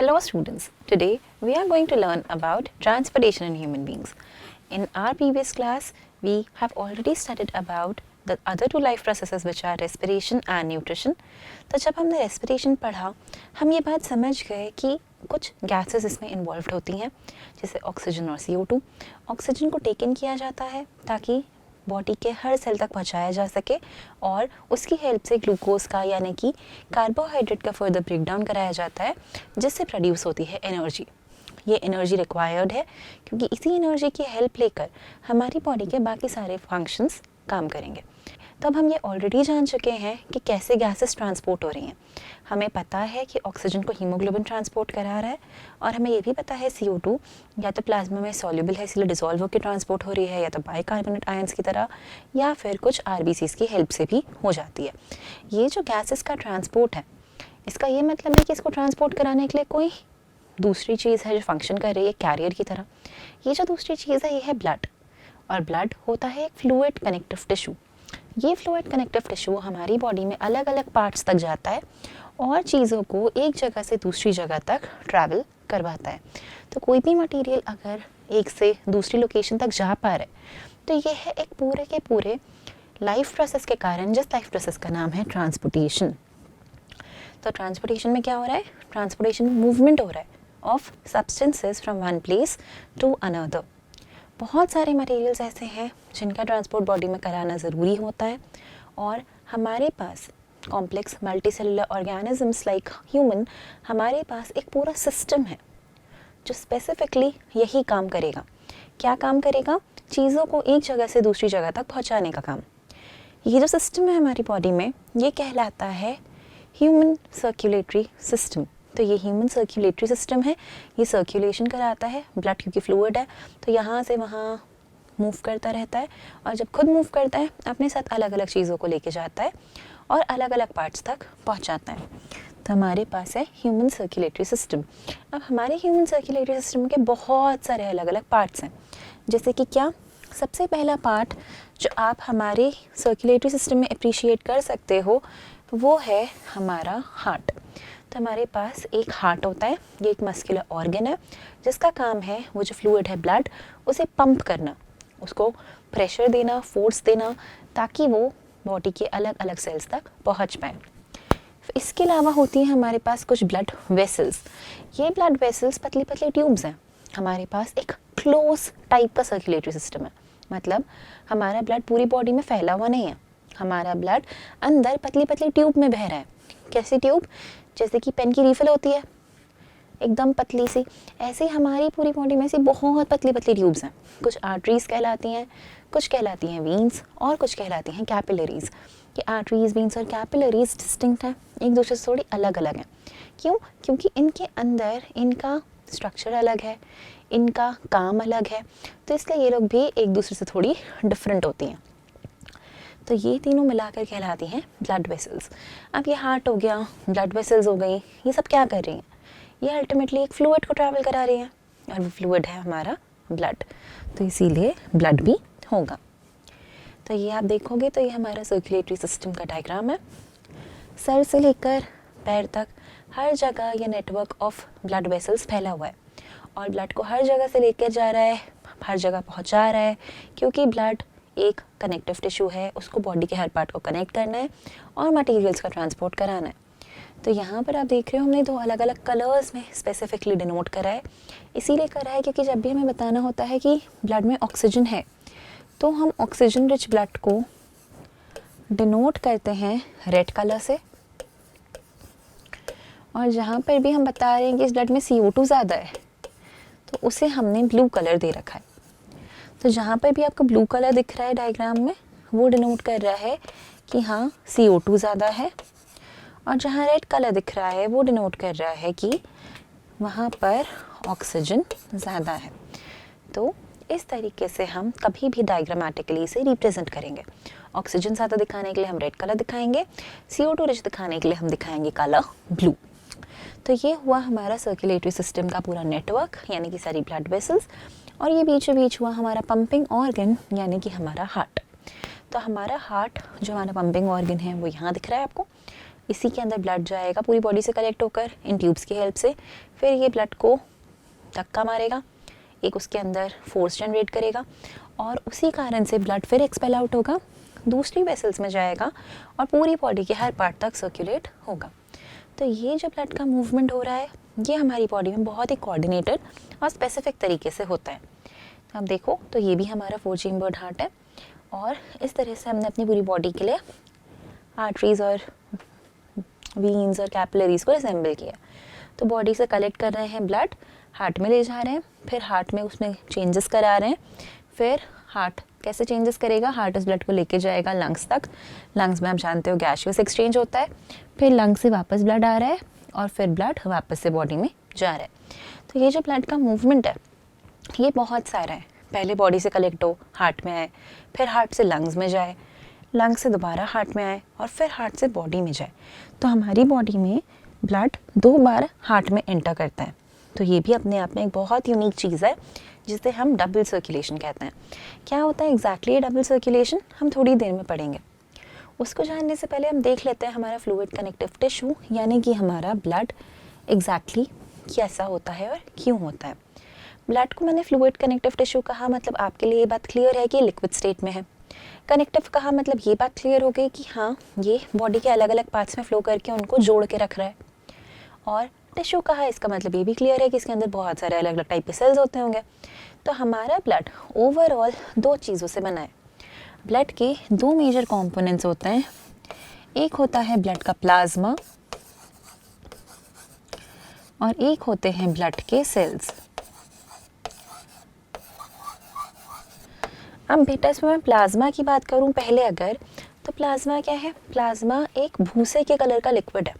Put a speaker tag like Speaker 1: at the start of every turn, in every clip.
Speaker 1: Hello students, today we are going to learn about transportation in human beings. In our previous class, we have already studied about the other two life processes which are respiration and nutrition. तो जब हमने respiration पढ़ा, हम ये बात समझ गए कि कुछ gases इसमें involved होती हैं, जैसे ऑक्सीजन और CO2. ऑक्सीजन को टेकन किया जाता है ताकि बॉडी के हर सेल तक पहुंचाया जा सके और उसकी हेल्प से ग्लूकोज का यानी कि कार्बोहाइड्रेट का फर्दर ब्रेकडाउन कराया जाता है जिससे प्रोड्यूस होती है एनर्जी. ये एनर्जी रिक्वायर्ड है क्योंकि इसी एनर्जी की हेल्प लेकर हमारी बॉडी के बाकी सारे फंक्शंस काम करेंगे. तो अब हम ये ऑलरेडी जान चुके हैं कि कैसे गैसेस ट्रांसपोर्ट हो रही हैं. हमें पता है कि ऑक्सीजन को हीमोग्लोबिन ट्रांसपोर्ट करा रहा है और हमें ये भी पता है CO2 या तो प्लाज्मा में सॉल्युबल है इसलिए डिसॉल्व होकर ट्रांसपोर्ट हो रही है या तो बाइकार्बोनेट आयंस की तरह या फिर कुछ RBCs की हेल्प से भी हो जाती है. ये जो गैसेस का ट्रांसपोर्ट है इसका ये मतलब है कि इसको ट्रांसपोर्ट कराने के लिए कोई दूसरी चीज़ है जो फंक्शन कर रही है कैरियर की तरह. ये जो दूसरी चीज़ है ये है ब्लड. और ब्लड होता है एक फ्लूइड कनेक्टिव टिश्यू. ये फ्लूइड कनेक्टिव टिश्यू हमारी बॉडी में अलग अलग पार्ट्स तक जाता है और चीज़ों को एक जगह से दूसरी जगह तक ट्रैवल करवाता है. तो कोई भी मटेरियल अगर एक से दूसरी लोकेशन तक जा पा रहा है तो ये है एक पूरे के पूरे लाइफ प्रोसेस के कारण, जिस लाइफ प्रोसेस का नाम है ट्रांसपोर्टेशन. तो ट्रांसपोर्टेशन में क्या हो रहा है? ट्रांसपोर्टेशन मूवमेंट हो रहा है of substances from one place to another. बहुत सारे मटेरियल्स ऐसे हैं जिनका ट्रांसपोर्ट बॉडी में कराना ज़रूरी होता है और हमारे पास complex multicellular organisms like human हमारे पास एक पूरा सिस्टम है जो स्पेसिफिकली यही काम करेगा. क्या काम करेगा? चीज़ों को एक जगह से दूसरी जगह तक पहुंचाने का काम. ये जो सिस्टम है हमारी बॉडी में ये कहलाता है ह्यूमन सर्कुलेटरी सिस्टम. तो ये ह्यूमन सर्कुलेटरी सिस्टम है. ये सर्कुलेशन कराता है. ब्लड क्योंकि फ्लूइड है तो यहाँ से वहाँ मूव करता रहता है और जब खुद मूव करता है अपने साथ अलग अलग चीज़ों को लेके जाता है और अलग अलग पार्ट्स तक पहुँचाता है. तो हमारे पास है ह्यूमन सर्कुलेटरी सिस्टम. अब हमारे ह्यूमन सर्कुलेटरी सिस्टम के बहुत सारे अलग अलग पार्ट्स हैं. जैसे कि क्या? सबसे पहला पार्ट जो आप हमारे सर्कुलेटरी सिस्टम में अप्रिशिएट कर सकते हो वो है हमारा हार्ट. तो हमारे पास एक हार्ट होता है. ये एक मस्कुलर ऑर्गन है जिसका काम है वो जो फ्लूइड है ब्लड उसे पंप करना, उसको प्रेशर देना, फोर्स देना ताकि वो बॉडी के अलग अलग सेल्स तक पहुंच पाए. इसके अलावा होती है हमारे पास कुछ ब्लड वेसल्स. ये ब्लड वेसल्स पतली पतली ट्यूब्स हैं. हमारे पास एक क्लोज टाइप का सर्कुलेटरी सिस्टम है. मतलब हमारा ब्लड पूरी बॉडी में फैला हुआ नहीं है. हमारा ब्लड अंदर पतली पतली ट्यूब में बह रहा है. कैसी ट्यूब? जैसे कि पेन की रीफिल होती है एकदम पतली सी, ऐसे हमारी पूरी बॉडी में से बहुत पतली पतली ट्यूब्स हैं. कुछ आर्टरीज कहलाती हैं, कुछ कहलाती हैं वीन्स और कुछ कहलाती हैं कैपिलरीज. कि आर्टरीज, वीन्स और कैपिलरीज डिस्टिंक्ट हैं, एक दूसरे से थोड़ी अलग अलग हैं. क्यों? क्योंकि इनके अंदर इनका स्ट्रक्चर अलग है, इनका काम अलग है, तो इसलिए ये लोग भी एक दूसरे से थोड़ी डिफरेंट होती हैं. तो ये तीनों मिलाकर कहलाती हैं ब्लड वेसल्स. अब ये हार्ट हो गया, ब्लड वेसल्स हो गई, ये सब क्या कर रही हैं? ये अल्टीमेटली एक फ्लूइड को ट्रैवल करा रही हैं और वो फ्लूइड है हमारा ब्लड. तो इसीलिए ब्लड भी होगा. तो ये आप देखोगे तो ये हमारा सर्कुलेटरी सिस्टम का डायग्राम है. सर से लेकर पैर तक हर जगह ये नेटवर्क ऑफ ब्लड वेसल्स फैला हुआ है और ब्लड को हर जगह से लेकर जा रहा है, हर जगह पहुंचा रहा है क्योंकि ब्लड एक कनेक्टिव टिश्यू है. उसको बॉडी के हर पार्ट को कनेक्ट करना है और मटेरियल्स का ट्रांसपोर्ट कराना है. तो यहाँ पर आप देख रहे हो हमने दो अलग अलग कलर्स में स्पेसिफिकली डिनोट करा है. इसीलिए करा है क्योंकि जब भी हमें बताना होता है कि ब्लड में ऑक्सीजन है तो हम ऑक्सीजन रिच ब्लड को डिनोट करते हैं रेड कलर से और जहाँ पर भी हम बता रहे हैं कि इस ब्लड में CO2 ज़्यादा है तो उसे हमने ब्लू कलर दे रखा है. तो जहाँ पर भी आपको ब्लू कलर दिख रहा है डायग्राम में वो डिनोट कर रहा है कि हाँ CO2 ज़्यादा है और जहाँ रेड कलर दिख रहा है वो डिनोट कर रहा है कि वहाँ पर ऑक्सीजन ज़्यादा है. तो इस तरीके से हम कभी भी डायग्रामेटिकली इसे रिप्रेजेंट करेंगे. ऑक्सीजन ज़्यादा दिखाने के लिए हम रेड कलर दिखाएंगे, CO2 रिच दिखाने के लिए हम दिखाएंगे कलर ब्लू. तो ये हुआ हमारा सर्कुलेटरी सिस्टम का पूरा नेटवर्क यानी कि सारी ब्लड वेसल्स. और ये बीचों बीच हुआ हमारा पंपिंग ऑर्गन यानी कि हमारा हार्ट. तो हमारा हार्ट जो हमारा पंपिंग ऑर्गन है वो यहाँ दिख रहा है आपको. इसी के अंदर ब्लड जाएगा पूरी बॉडी से कलेक्ट होकर इन ट्यूब्स की हेल्प से, फिर ये ब्लड को धक्का मारेगा, एक उसके अंदर फोर्स जनरेट करेगा और उसी कारण से ब्लड फिर एक्सपेल आउट होगा, दूसरी वेसल्स में जाएगा और पूरी बॉडी के हर पार्ट तक सर्कुलेट होगा। तो ये जो ब्लड का मूवमेंट हो रहा है ये हमारी बॉडी में बहुत ही कोऑर्डिनेटेड और स्पेसिफिक तरीके से होता है। तो आप देखो तो ये भी हमारा 4 चेम्बर्ड हार्ट है और इस तरह से हमने अपनी पूरी बॉडी के लिए आर्टरीज और वीन्स और कैपिलरीज को असेंबल किया। तो बॉडी से कलेक्ट कर रहे हैं ब्लड, हार्ट में ले जा रहे हैं, फिर हार्ट में उसमें चेंजेस करा रहे हैं, फिर हार्ट कैसे चेंजेस करेगा, हार्ट इस ब्लड को लेके जाएगा लंग्स तक, लंग्स में आप जानते हो गैसियस एक्सचेंज होता है, फिर लंग्स से वापस ब्लड आ रहा है और फिर ब्लड वापस से बॉडी में जा रहा है। तो ये जो ब्लड का मूवमेंट है ये बहुत सारा है, पहले बॉडी से कलेक्ट हो हार्ट में आए, फिर हार्ट से लंग्स में जाए, लंग्स से दोबारा हार्ट में आए और फिर हार्ट से बॉडी में जाए। तो हमारी बॉडी में ब्लड 2 बार हार्ट में एंटर करता है। तो ये भी अपने आप में एक बहुत यूनिक चीज़ है जिसे हम डबल सर्कुलेशन कहते हैं। क्या होता है एग्जैक्टली ये डबल सर्कुलेशन, हम थोड़ी देर में पढ़ेंगे। उसको जानने से पहले हम देख लेते हैं हमारा फ्लूइड कनेक्टिव टिश्यू यानी कि हमारा ब्लड एग्जैक्टली कैसा होता है और क्यों होता है। ब्लड को मैंने फ्लूइड कनेक्टिव टिश्यू कहा, मतलब आपके लिए ये बात क्लियर है कि लिक्विड स्टेट में है। कनेक्टिव कहा मतलब ये बात क्लियर हो गई कि हाँ ये बॉडी के अलग अलग पार्ट्स में फ्लो करके उनको जोड़ के रख रहा है। और टिश्यू कहा इसका मतलब ये भी क्लियर है कि इसके अंदर बहुत सारे अलग अलग टाइप के सेल्स होते होंगे। तो हमारा ब्लड ओवरऑल 2 चीज़ों से बना है। ब्लड के 2 मेजर कंपोनेंट्स होते हैं, एक होता है ब्लड का प्लाज्मा और एक होते हैं ब्लड के सेल्स। अब बेटा इसमें मैं प्लाज्मा की बात करूं पहले अगर, तो प्लाज्मा क्या है, प्लाज्मा एक भूसे के कलर का लिक्विड है।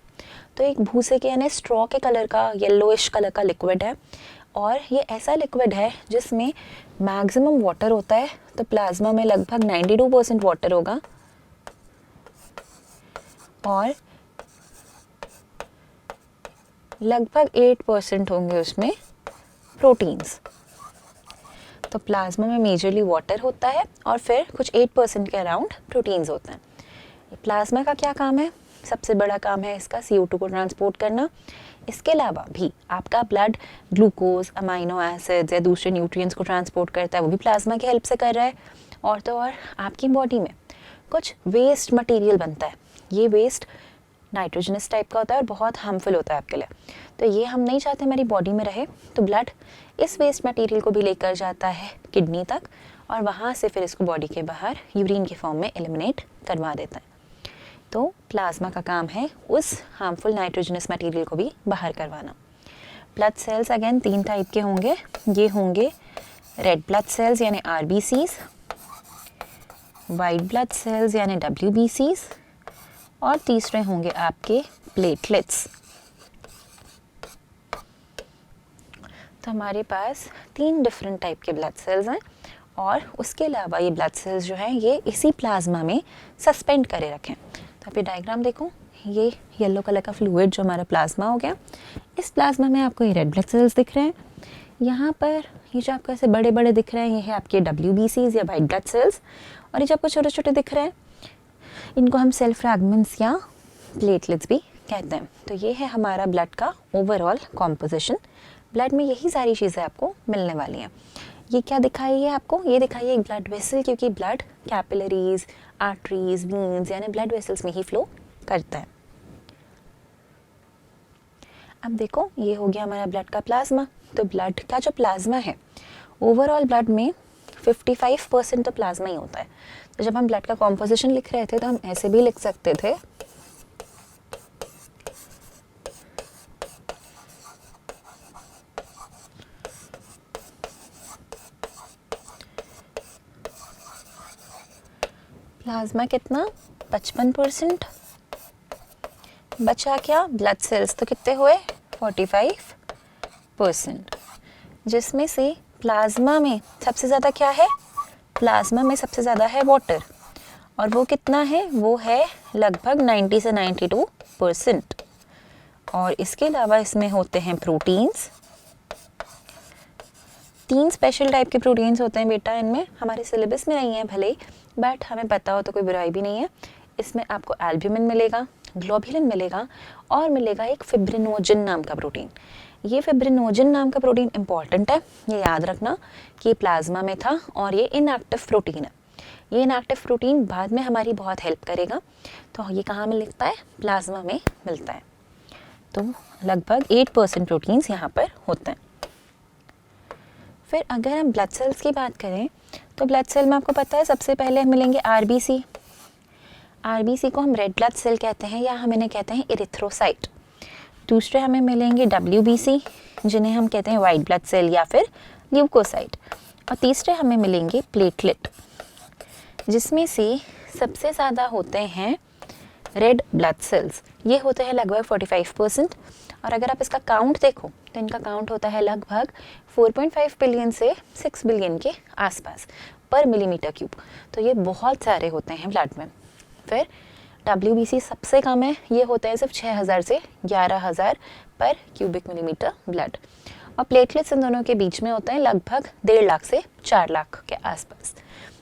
Speaker 1: तो एक भूसे के यानी स्ट्रॉ के कलर का येलोइश कलर का लिक्विड है और ये ऐसा लिक्विड है जिसमें मैक्सिमम वाटर होता है। तो प्लाज्मा में लगभग 92% वाटर होगा और लगभग 8% होंगे उसमें प्रोटीन्स। तो प्लाज्मा में मेजरली वाटर होता है और फिर कुछ 8% के अराउंड प्रोटीन्स होते हैं। प्लाज्मा का क्या काम है, सबसे बड़ा काम है इसका CO2 को ट्रांसपोर्ट करना। इसके अलावा भी आपका ब्लड ग्लूकोज, अमाइनो एसिड्स या दूसरे न्यूट्रिएंट्स को ट्रांसपोर्ट करता है, वो भी प्लाज्मा की हेल्प से कर रहा है। और तो और आपकी बॉडी में कुछ वेस्ट मटेरियल बनता है, ये वेस्ट नाइट्रोजनस टाइप का होता है और बहुत हार्मफुल होता है आपके लिए। तो ये हम नहीं चाहते हमारी बॉडी में रहे, तो ब्लड इस वेस्ट मटेरियल को भी लेकर जाता है किडनी तक और वहाँ से फिर इसको बॉडी के बाहर यूरिन के फॉर्म में एलिमिनेट करवा देता है। तो प्लाज्मा का काम है उस हार्मफुल नाइट्रोजनस मटेरियल को भी बाहर करवाना। ब्लड सेल्स अगेन 3 टाइप के होंगे, ये होंगे रेड ब्लड सेल्स यानी RBCs, वाइट ब्लड सेल्स यानी WBCs और तीसरे होंगे आपके प्लेटलेट्स। तो हमारे पास 3 डिफरेंट टाइप के ब्लड सेल्स हैं और उसके अलावा ये ब्लड सेल्स जो हैं ये इसी प्लाज्मा में सस्पेंड करे रखें। तो आप ये डायग्राम देखो, ये येलो कलर का फ्लूइड जो हमारा प्लाज्मा हो गया, इस प्लाज्मा में आपको ये रेड ब्लड सेल्स दिख रहे हैं। यहाँ पर ये जो आपको ऐसे बड़े बड़े दिख रहे हैं ये है आपके WBCs या वाइट ब्लड सेल्स और ये जो आपको छोटे छोटे दिख रहे हैं इनको हम सेल फ्रैगमेंट्स या प्लेटलेट्स भी कहते हैं। तो ये है हमारा ब्लड का ओवरऑल कॉम्पोजिशन। ब्लड में यही सारी चीज़ें आपको मिलने वाली हैं। ये क्या दिखाई है आपको, ये दिखाई है एक ब्लड वेसल, क्योंकि ब्लड कैपिलरीज, आर्टरीज, वीन्स यानी ब्लड वेसल्स में ही फ्लो करता है। अब देखो ये हो गया हमारा ब्लड का प्लाज्मा। तो ब्लड का जो प्लाज्मा है ओवरऑल ब्लड में 55% तो प्लाज्मा ही होता है। तो जब हम ब्लड का कॉम्पोजिशन लिख रहे थे तो हम ऐसे भी लिख सकते थे प्लाज्मा कितना 55%, बचा क्या ब्लड सेल्स तो कितने हुए 45%, जिसमें से प्लाज्मा में सबसे ज़्यादा क्या है, प्लाज्मा में सबसे ज़्यादा है वाटर और वो कितना है, वो है लगभग 90 से 92%। और इसके अलावा इसमें होते हैं प्रोटीन्स, 3 स्पेशल टाइप के प्रोटीन्स होते हैं बेटा इनमें, हमारे सिलेबस में नहीं है भले, बट हमें पता हो तो कोई बुराई भी नहीं है। इसमें आपको एल्ब्यूमिन मिलेगा, ग्लोबुलिन मिलेगा और मिलेगा एक फिब्रिनोजन नाम का प्रोटीन। ये फिब्रिनोजन नाम का प्रोटीन इंपॉर्टेंट है, ये याद रखना कि प्लाज्मा में था और ये इनएक्टिव प्रोटीन है। ये इनएक्टिव प्रोटीन बाद में हमारी बहुत हेल्प करेगा। तो ये कहाँ मिलता है? प्लाज्मा में मिलता है। तो लगभग 8% प्रोटीन्स यहाँ पर होते हैं। फिर अगर हम ब्लड सेल्स की बात करें तो ब्लड सेल में आपको पता है सबसे पहले मिलेंगे आरबीसी। आरबीसी को हम रेड ब्लड सेल कहते हैं या हम इन्हें कहते हैं इरिथ्रोसाइट। दूसरे हमें मिलेंगे डब्ल्यूबीसी जिन्हें हम कहते हैं वाइट ब्लड सेल या फिर ल्यूकोसाइट। और तीसरे हमें मिलेंगे प्लेटलेट, जिसमें से सबसे ज़्यादा होते हैं रेड ब्लड सेल्स। ये होते हैं लगभग 45%। और अगर आप इसका काउंट देखो तो इनका काउंट होता है लगभग 4.5 बिलियन से 6 बिलियन के आसपास पर मिलीमीटर क्यूब। तो ये बहुत सारे होते हैं ब्लड में। फिर WBC सबसे कम है, ये होता है सिर्फ 6000 से 11000 पर क्यूबिक मिलीमीटर ब्लड। और प्लेटलेट्स इन दोनों के बीच में होते हैं लगभग 1.5 लाख से 4 लाख के आसपास।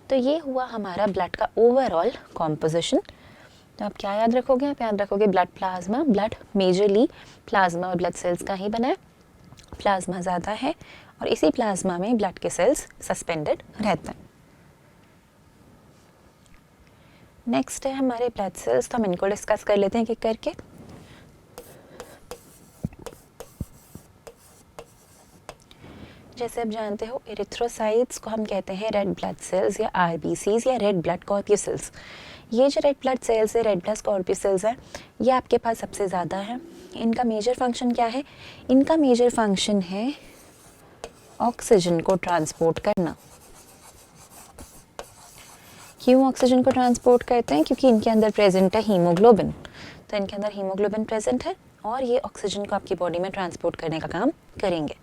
Speaker 1: तो ये हुआ हमारा ब्लड का ओवरऑल कॉम्पोजिशन। तो आप क्या याद रखोगे? आप याद रखोगे blood plasma. Blood majorly plasma और ब्लड सेल्स का ही बना है। प्लाज्मा ज़्यादा है और इसी प्लाज्मा में ब्लड के सेल्स सस्पेंडेड रहते हैं। नेक्स्ट है हमारे ब्लड सेल्स, तो हम इनको डिस्कस कर लेते हैं एक एक करके। जैसे आप जानते हो इरिथ्रोसाइट्स को हम कहते हैं रेड ब्लड सेल्स या आरबीसीज या रेड ब्लड कॉर्प्यूसिल्स। ये जो रेड ब्लड सेल्स है, रेड ब्लड कॉर्प्यूसिल्स है, ये आपके पास सबसे ज़्यादा है। इनका मेजर फंक्शन क्या है? इनका मेजर फंक्शन है ऑक्सीजन को ट्रांसपोर्ट करना। क्यों ऑक्सीजन को ट्रांसपोर्ट करते हैं? क्योंकि इनके अंदर प्रेजेंट है हीमोग्लोबिन। तो इनके अंदर हीमोग्लोबिन प्रेजेंट है और ये ऑक्सीजन को आपकी बॉडी में ट्रांसपोर्ट करने का काम करेंगे।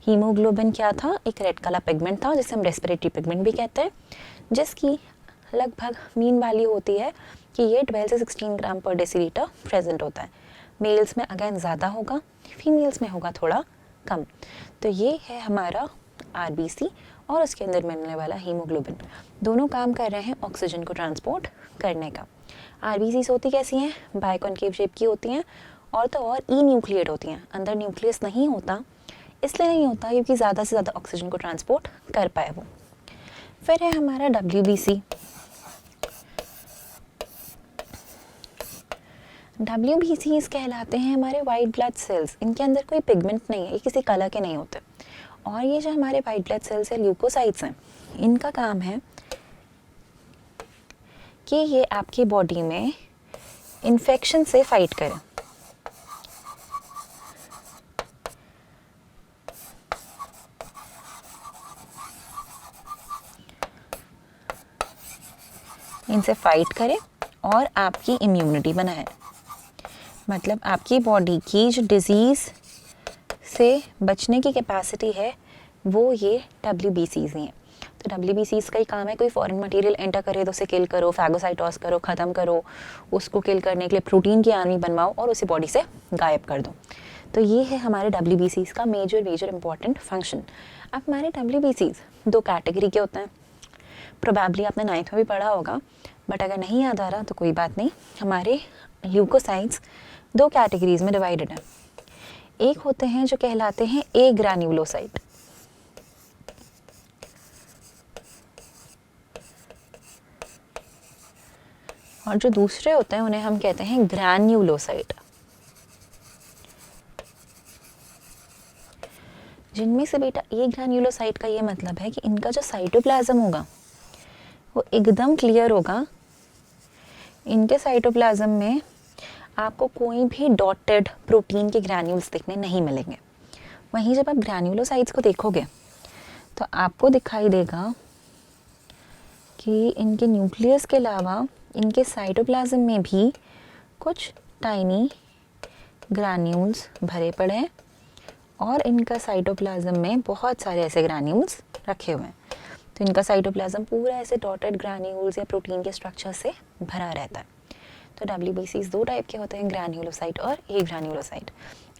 Speaker 1: हीमोग्लोबिन क्या था? एक रेड कलर पिगमेंट था जिसे हम रेस्पिरेटरी पिगमेंट भी कहते हैं, जिसकी लगभग मीन वैल्यू होती है कि ये 12 से 16 ग्राम पर डेसीलीटर प्रेजेंट होता है। मेल्स में अगेन ज़्यादा होगा, फीमेल्स में होगा थोड़ा कम। तो ये है हमारा आरबीसी और उसके अंदर मिलने वाला हीमोग्लोबिन। दोनों काम कर रहे हैं ऑक्सीजन को ट्रांसपोर्ट करने का। आरबीसीज होती कैसी हैं? बाइकॉन्केव शेप की होती हैं और तो और ई न्यूक्लिएट होती हैं। अंदर न्यूक्लियस नहीं होता, इसलिए नहीं होता क्योंकि ज़्यादा से ज़्यादा ऑक्सीजन को ट्रांसपोर्ट कर पाए वो। फिर है हमारा WBC। WBCs कहलाते हैं हमारे वाइट ब्लड सेल्स। इनके अंदर कोई पिगमेंट नहीं है, ये किसी कलर के नहीं होते। और ये जो हमारे वाइट ब्लड सेल्स है, ल्यूकोसाइट्स हैं, इनका काम है कि ये आपकी बॉडी में इन्फेक्शन से फाइट करें। इनसे फाइट करें और आपकी इम्यूनिटी बनाए। मतलब आपकी बॉडी की जो डिजीज़ से बचने की कैपेसिटी है वो ये WBCs ही हैं। तो WBCs का ही काम है कोई फॉरेन मटेरियल एंटर करे तो उसे किल करो, फैगोसाइटोस करो, ख़त्म करो, उसको किल करने के लिए प्रोटीन की आर्मी बनवाओ और उसे बॉडी से गायब कर दो। तो ये है हमारे WBCs का मेजर इंपॉर्टेंट फंक्शन। अब हमारे WBCs 2 कैटेगरी के होते हैं। प्रोबेबली आपने 9th में भी पढ़ा होगा, बट अगर नहीं याद आ रहा तो कोई बात नहीं। हमारे ल्यूकोसाइट्स 2 कैटेगरीज में डिवाइडेड हैं। एक होते हैं जो कहलाते हैं ए ग्रैन्युलोसाइट, और जो दूसरे होते हैं उन्हें हम कहते हैं ग्रैन्युलोसाइट। जिनमें से बेटा ए ग्रैन्युलोसाइट का ये मतलब है कि इनका जो साइटोप्लाज्म होगा वो एकदम क्लियर होगा। इनके साइटोप्लाज्म में आपको कोई भी डॉटेड प्रोटीन के ग्रैन्यूल्स देखने नहीं मिलेंगे। वहीं जब आप ग्रैन्युलोसाइट्स को देखोगे तो आपको दिखाई देगा कि इनके न्यूक्लियस के अलावा इनके साइटोप्लाज्म में भी कुछ टाइनी ग्रैन्यूल्स भरे पड़े हैं और इनका साइटोप्लाज्म में बहुत सारे ऐसे ग्रैन्यूल्स रखे हुए हैं। तो इनका साइटोप्लाज्म पूरा ऐसे डॉटेड ग्रैन्यूल्स या प्रोटीन के स्ट्रक्चर से भरा रहता है। तो WBCs 2 टाइप के होते हैं, ग्रैन्युलोसाइट और ए ग्रैन्युलोसाइट।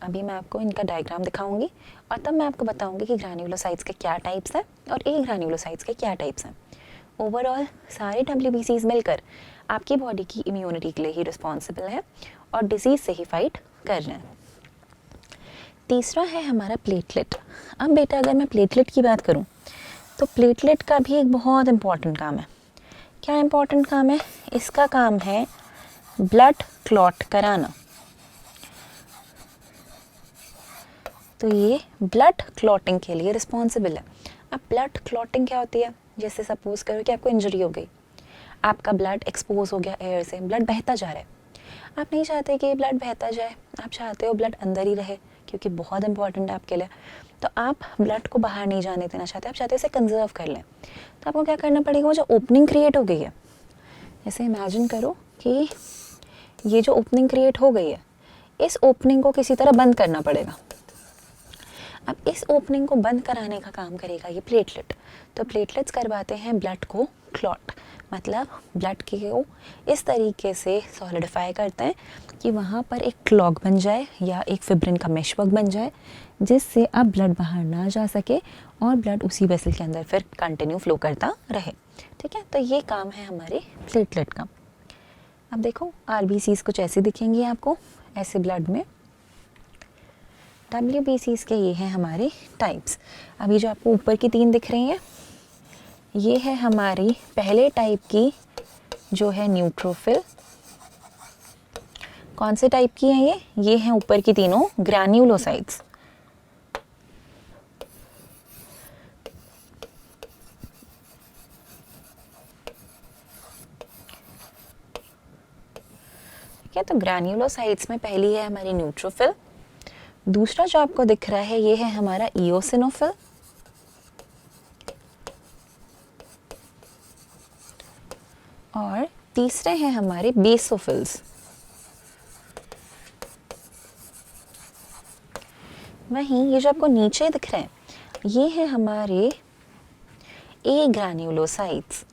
Speaker 1: अभी मैं आपको इनका डायग्राम दिखाऊंगी और तब मैं आपको बताऊंगी कि ग्रैन्युलोसाइट्स के क्या टाइप्स हैं और ए ग्रैन्युलोसाइट्स के क्या टाइप्स हैं। ओवरऑल सारे WBCs मिलकर आपकी बॉडी की इम्यूनिटी के लिए ही रिस्पॉन्सिबल है और डिजीज़ से ही फाइट कर रहे हैं। तीसरा है हमारा प्लेटलेट। अब बेटा अगर मैं प्लेटलेट की बात करूं तो प्लेटलेट का भी एक बहुत इम्पॉर्टेंट काम है। क्या इम्पॉर्टेंट काम है? इसका काम है ब्लड क्लॉट कराना। तो ये ब्लड क्लॉटिंग के लिए रिस्पॉन्सिबल है। अब ब्लड क्लॉटिंग क्या होती है? जैसे सपोज करो कि आपको इंजरी हो गई, आपका ब्लड एक्सपोज हो गया एयर से, ब्लड बहता जा रहा है। आप नहीं चाहते कि ब्लड बहता जाए, आप चाहते हो ब्लड अंदर ही रहे क्योंकि बहुत इंपॉर्टेंट है आपके लिए। तो आप ब्लड को बाहर नहीं जाने देना चाहते, आप चाहते हो इसे कंजर्व कर लें। तो आपको क्या करना पड़ेगा? वो जो ओपनिंग क्रिएट हो गई है, जैसे इमेजिन करो कि ये जो ओपनिंग क्रिएट हो गई है, इस ओपनिंग को किसी तरह बंद करना पड़ेगा। अब इस ओपनिंग को बंद कराने का काम करेगा ये प्लेटलेट। तो प्लेटलेट्स करवाते हैं ब्लड को क्लॉट, मतलब ब्लड को इस तरीके से सॉलिडिफाई करते हैं कि वहाँ पर एक क्लॉग बन जाए या एक फिब्रिन का मेशवर्क बन जाए, जिससे अब ब्लड बाहर ना जा सके और ब्लड उसी वेसल के अंदर फिर कंटिन्यू फ्लो करता रहे। ठीक है, तो ये काम है हमारे प्लेटलेट का। अब देखो RBCs कुछ ऐसे दिखेंगे आपको, ऐसे ब्लड में। WBCs के ये हैं हमारे टाइप्स। अब ये जो आपको ऊपर की 3 दिख रही हैं, ये है हमारी पहले टाइप की जो है न्यूट्रोफिल। कौन से टाइप की हैं ये हैं ऊपर की तीनों ग्रैन्युलोसाइट्स। ठीक है, तो ग्रैन्युलोसाइट्स में पहली है हमारी न्यूट्रोफिल। दूसरा जो आपको दिख रहा है ये है हमारा इओसिनोफिल। और तीसरे हैं हमारे बेसोफिल्स। वहीं ये जो आपको नीचे दिख रहे हैं ये हैं हमारे ए ग्रैन्युलोसाइट्स।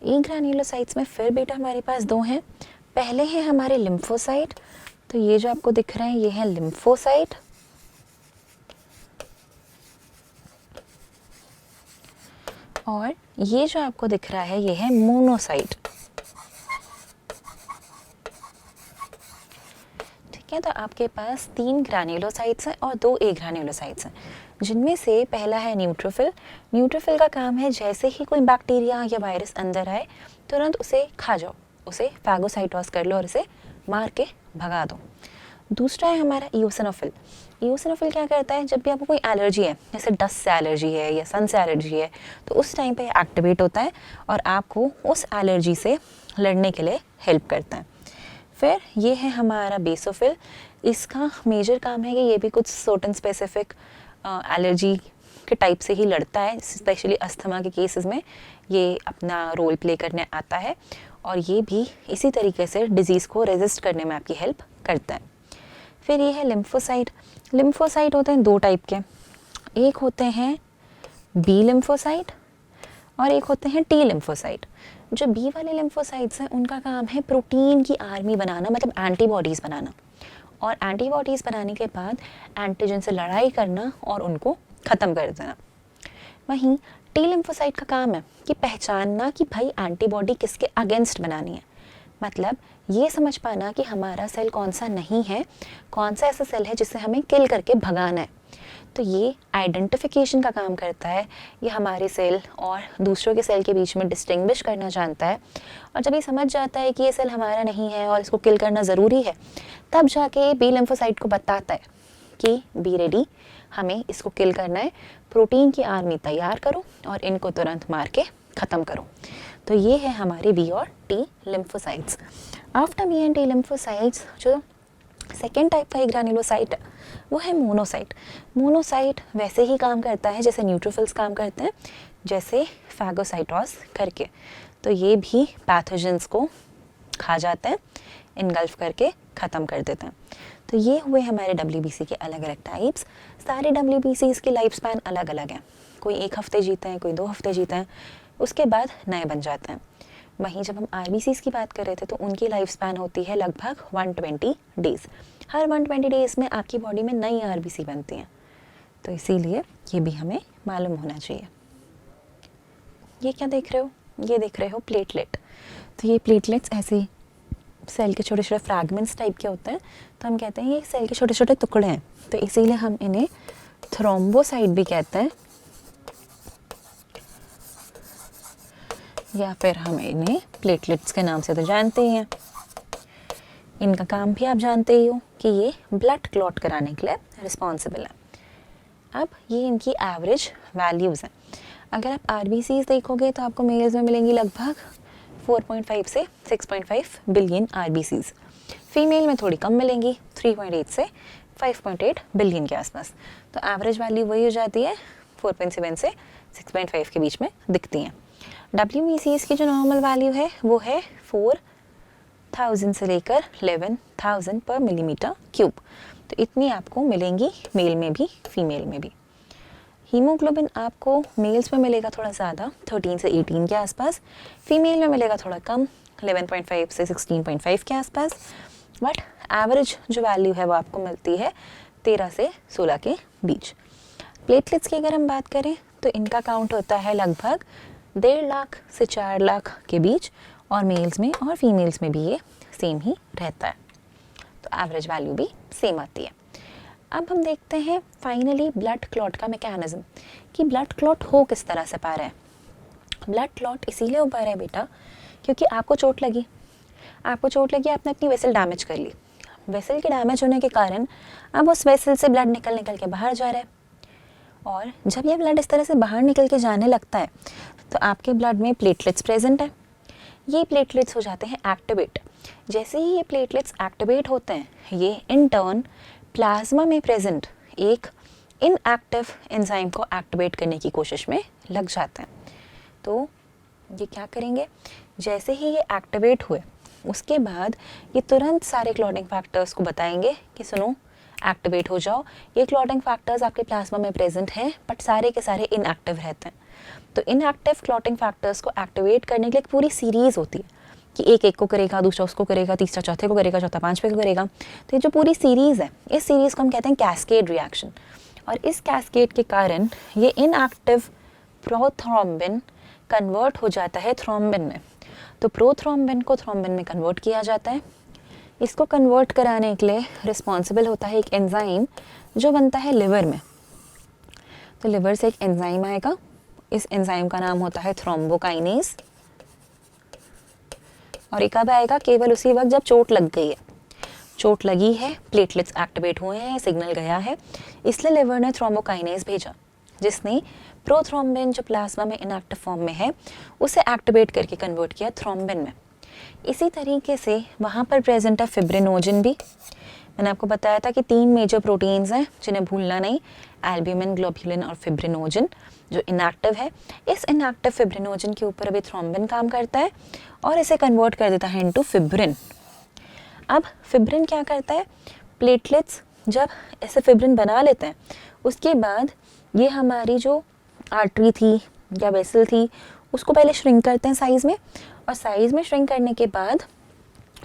Speaker 1: ए ग्रैन्युलोसाइट्स में फिर बेटा हमारे पास 2 हैं। पहले हैं हमारे लिम्फोसाइट। तो ये जो आपको दिख रहे हैं ये है लिम्फोसाइट। और ये जो आपको दिख रहा है ये है मोनोसाइट। ठीक है, तो आपके पास 3 ग्रैन्युलोसाइट्स हैं और 2 ए ग्रैन्युलोसाइट्स हैं, जिनमें से पहला है न्यूट्रोफिल। न्यूट्रोफिल का काम है जैसे ही कोई बैक्टीरिया या वायरस अंदर आए तुरंत उसे खा जाओ, उसे फैगोसाइटोस कर लो और उसे मार के भगा दो। दूसरा है हमारा इओसिनोफिल। इओसिनोफिल क्या करता है? जब भी आपको कोई एलर्जी है, जैसे डस्ट से एलर्जी है या सन से एलर्जी है, तो उस टाइम पे एक्टिवेट होता है और आपको उस एलर्जी से लड़ने के लिए हेल्प करता है। फिर ये है हमारा बेसोफिल। इसका मेजर काम है कि ये भी कुछ सर्टेन स्पेसिफिक एलर्जी के टाइप से ही लड़ता है, स्पेशली अस्थमा के केसेस में ये अपना रोल प्ले करने आता है और ये भी इसी तरीके से डिजीज़ को रेजिस्ट करने में आपकी हेल्प करता है। फिर ये है लिम्फोसाइट। लिम्फोसाइट होते हैं 2 टाइप के, एक होते हैं बी लिम्फोसाइट और एक होते हैं टी लिम्फोसाइट। जो बी वाले लिम्फोसाइट्स हैं उनका काम है प्रोटीन की आर्मी बनाना, मतलब एंटीबॉडीज़ बनाना, और एंटीबॉडीज़ बनाने के बाद एंटीजन से लड़ाई करना और उनको ख़त्म कर देना। वहीं टी लिम्फोसाइट का काम है कि पहचानना कि भाई एंटीबॉडी किसके अगेंस्ट बनानी है, मतलब ये समझ पाना कि हमारा सेल कौन सा नहीं है, कौन सा ऐसा सेल है जिसे हमें किल करके भगाना है। तो ये आइडेंटिफिकेशन का काम करता है, ये हमारे सेल और दूसरों के सेल के बीच में डिस्टिंग्विश करना जानता है। और जब ये समझ जाता है कि ये सेल हमारा नहीं है और इसको किल करना ज़रूरी है, तब जाके ये बी लिम्फोसाइट को बताता है कि बी रेडी, हमें इसको किल करना है, प्रोटीन की आर्मी तैयार करो और इनको तुरंत मार के ख़त्म करो। तो ये है हमारे बी और T lymphocytes. After B and T lymphocytes जो सेकेंड टाइप का एक ग्रैन्युलोसाइट है वो है मोनोसाइट। मोनोसाइट वैसे ही काम करता है जैसे न्यूट्रोफिल्स काम करते हैं, जैसे फैगोसाइटोस करके। तो ये भी पैथोजेंस को खा जाते हैं, इनगल्फ करके ख़त्म कर देते हैं। तो ये हुए हमारे WBC के अलग अलग टाइप्स। सारे WBCs की लाइफ स्पैन अलग अलग हैं, कोई 1 हफ्ते जीते हैं, कोई 2 हफ्ते जीते हैं, उसके बाद नए बन जाते हैं। वहीं जब हम RBCs की बात कर रहे थे तो उनकी लाइफ स्पैन होती है लगभग 120 डेज़। हर 120 डेज़ में आपकी बॉडी में नई आरबीसी बनती हैं, तो इसीलिए ये भी हमें मालूम होना चाहिए। ये क्या देख रहे हो? ये देख रहे हो प्लेटलेट। तो ये प्लेटलेट्स ऐसे सेल के छोटे छोटे फ्रैगमेंट्स टाइप के होते हैं, तो हम कहते हैं ये सेल के छोटे छोटे टुकड़े हैं, तो इसीलिए हम इन्हें थ्रोम्बोसाइट भी कहते हैं, या फिर हम इन्हें प्लेटलेट्स के नाम से तो जानते ही हैं। इनका काम भी आप जानते ही हो कि ये ब्लड क्लॉट कराने के लिए रिस्पॉन्सिबल है। अब ये इनकी एवरेज वैल्यूज़ हैं। अगर आप आरबीसीज देखोगे तो आपको मेल्स में मिलेंगी लगभग 4.5 से 6.5 बिलियन आरबीसीज। फीमेल में थोड़ी कम मिलेंगी, 3.8 से 5.8 बिलियन के आसपास। तो एवरेज वैल्यू वही हो जाती है, 4.7 से 6.5 के बीच में दिखती हैं। WBCs की जो नॉर्मल वैल्यू है वो है 4000 से लेकर 11,000 पर मिलीमीटर क्यूब। तो इतनी आपको मिलेंगी मेल में भी फीमेल में भी। हीमोग्लोबिन आपको मेल्स में मिलेगा थोड़ा ज़्यादा, 13 से 18 के आसपास, फीमेल में मिलेगा थोड़ा कम, 11.5 से 16.5 के आसपास। बट एवरेज जो वैल्यू है वो आपको मिलती है 13 से 16 के बीच। प्लेटलेट्स की अगर हम बात करें तो इनका काउंट होता है लगभग 1.5 लाख से 4 लाख के बीच, और मेल्स में और फीमेल्स में भी ये सेम ही रहता है। तो एवरेज वैल्यू भी सेम आती है। अब हम देखते हैं फाइनली ब्लड क्लॉट का मैकेनिज्म, कि ब्लड क्लॉट हो किस तरह से पा रहा है। ब्लड क्लॉट इसीलिए हो पा रहा है बेटा क्योंकि आपको चोट लगी, आपने अपनी वेसल डैमेज कर ली। वेसल के डैमेज होने के कारण अब उस वेसल से ब्लड निकल निकल के बाहर जा रहा है, और जब ये ब्लड इस तरह से बाहर निकल के जाने लगता है तो आपके ब्लड में प्लेटलेट्स प्रेजेंट है। ये प्लेटलेट्स हो जाते हैं एक्टिवेट। जैसे ही ये प्लेटलेट्स एक्टिवेट होते हैं, ये इन टर्न प्लाज्मा में प्रेजेंट एक इनएक्टिव एंजाइम को एक्टिवेट करने की कोशिश में लग जाते हैं। तो ये क्या करेंगे, जैसे ही ये एक्टिवेट हुए उसके बाद ये तुरंत सारे क्लॉटिंग फैक्टर्स को बताएंगे कि सुनो एक्टिवेट हो जाओ। ये क्लॉटिंग फैक्टर्स आपके प्लाज्मा में प्रेजेंट हैं, बट सारे के सारे इनएक्टिव रहते हैं। तो इनएक्टिव क्लॉटिंग फैक्टर्स को एक्टिवेट करने के लिए एक पूरी सीरीज़ होती है कि एक एक को करेगा, दूसरा उसको करेगा, तीसरा चौथे को करेगा, चौथा पांचवे को करेगा। तो ये जो पूरी सीरीज़ है, इस सीरीज़ को हम कहते हैं कैस्केड रिएक्शन। और इस कैस्केड के कारण ये इनएक्टिव प्रोथ्रोम्बिन कन्वर्ट हो जाता है थ्रोम्बिन में। तो प्रोथ्रोम्बिन को थ्रोम्बिन में कन्वर्ट किया जाता है। इसको कन्वर्ट कराने के लिए रिस्पॉन्सिबल होता है एक एंजाइम जो बनता है लिवर में। तो लिवर से एक एंजाइम आएगा, इस एंजाइम का नाम होता है थ्रोम्बोकाइनेज। और ये कब आएगा, केवल उसी वक्त जब चोट लग गई है। चोट लगी है, प्लेटलेट्स एक्टिवेट हुए हैं, सिग्नल गया है, इसलिए लिवर ने थ्रोम्बोकाइनेज भेजा जिसने प्रोथ्रोम्बिन जो प्लाज्मा में इनएक्टिव फॉर्म में है उसे एक्टिवेट करके कन्वर्ट किया थ्रोम्बिन में। इसी तरीके से वहाँ पर प्रेजेंट है फिब्रिनोजन भी। मैंने आपको बताया था कि 3 मेजर प्रोटीन्स हैं जिन्हें भूलना नहीं, एल्ब्यूमिन, ग्लोब्यूलिन और फिब्रिनोजन, जो इनएक्टिव है। इस इनएक्टिव फिब्रिनोजन के ऊपर अभी थ्रोम्बिन काम करता है और इसे कन्वर्ट कर देता है इनटू फिब्रिन। अब फिब्रिन क्या करता है, प्लेटलेट्स जब ऐसे फिब्रिन बना लेते हैं उसके बाद ये हमारी जो आर्टरी थी या वेसल थी उसको पहले श्रिंक करते हैं साइज़ में, और साइज़ में श्रिंक करने के बाद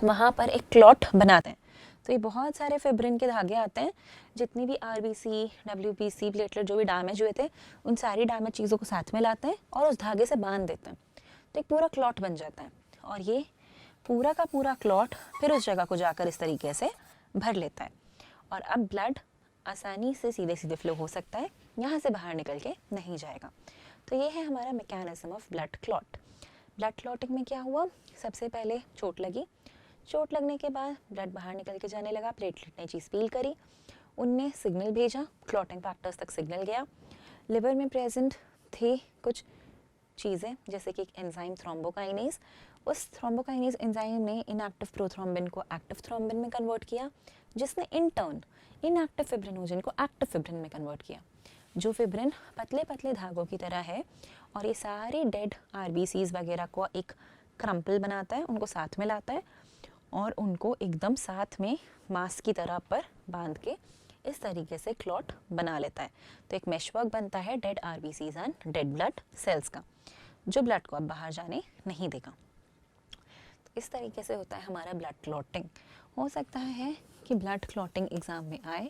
Speaker 1: वहाँ पर एक क्लॉट बनाते हैं। तो ये बहुत सारे फिब्रिन के धागे आते हैं, जितनी भी आरबीसी, डब्ल्यूबीसी, प्लेटलेट जो भी डैमेज हुए थे उन सारी डैमेज चीज़ों को साथ में लाते हैं और उस धागे से बांध देते हैं। तो एक पूरा क्लॉट बन जाता है, और ये पूरा का पूरा क्लॉट फिर उस जगह को जाकर इस तरीके से भर लेता है, और अब ब्लड आसानी से सीधे सीधे फ्लो हो सकता है, यहाँ से बाहर निकल के नहीं जाएगा। तो ये है हमारा mechanism of blood clot. Blood clotting में क्या हुआ, सबसे पहले चोट लगी, चोट लगने के बाद ब्लड बाहर निकल के जाने लगा, प्लेटलेट ने चीज़ फील करी, उनने सिग्नल भेजा, क्लॉटिंग फैक्टर्स तक सिग्नल गया। लिवर में प्रेजेंट थे कुछ चीज़ें जैसे कि एक एंजाइम थ्रोम्बोकाइनेज, उस थ्रोम्बोकाइनेज एंजाइम ने इनएक्टिव प्रोथ्रोम्बिन को एक्टिव थ्रोम्बिन में कन्वर्ट किया, जिसने इन टर्न इनएक्टिव फिब्रिनोजन को एक्टिव फिब्रिन में कन्वर्ट किया। जो फिब्रिन पतले पतले धागों की तरह है और ये सारी डेड आरबीसीज वगैरह को एक क्रम्पल बनाता है, उनको साथ में लाता है और उनको एकदम साथ में मास की तरह पर बांध के इस तरीके से क्लॉट बना लेता है। तो एक मेशवर्क बनता है dead RBCs and dead blood cells का, जो ब्लड को अब बाहर जाने नहीं देगा। तो इस तरीके से होता है हमारा ब्लड क्लॉटिंग। हो सकता है कि ब्लड क्लॉटिंग एग्ज़ाम में आए।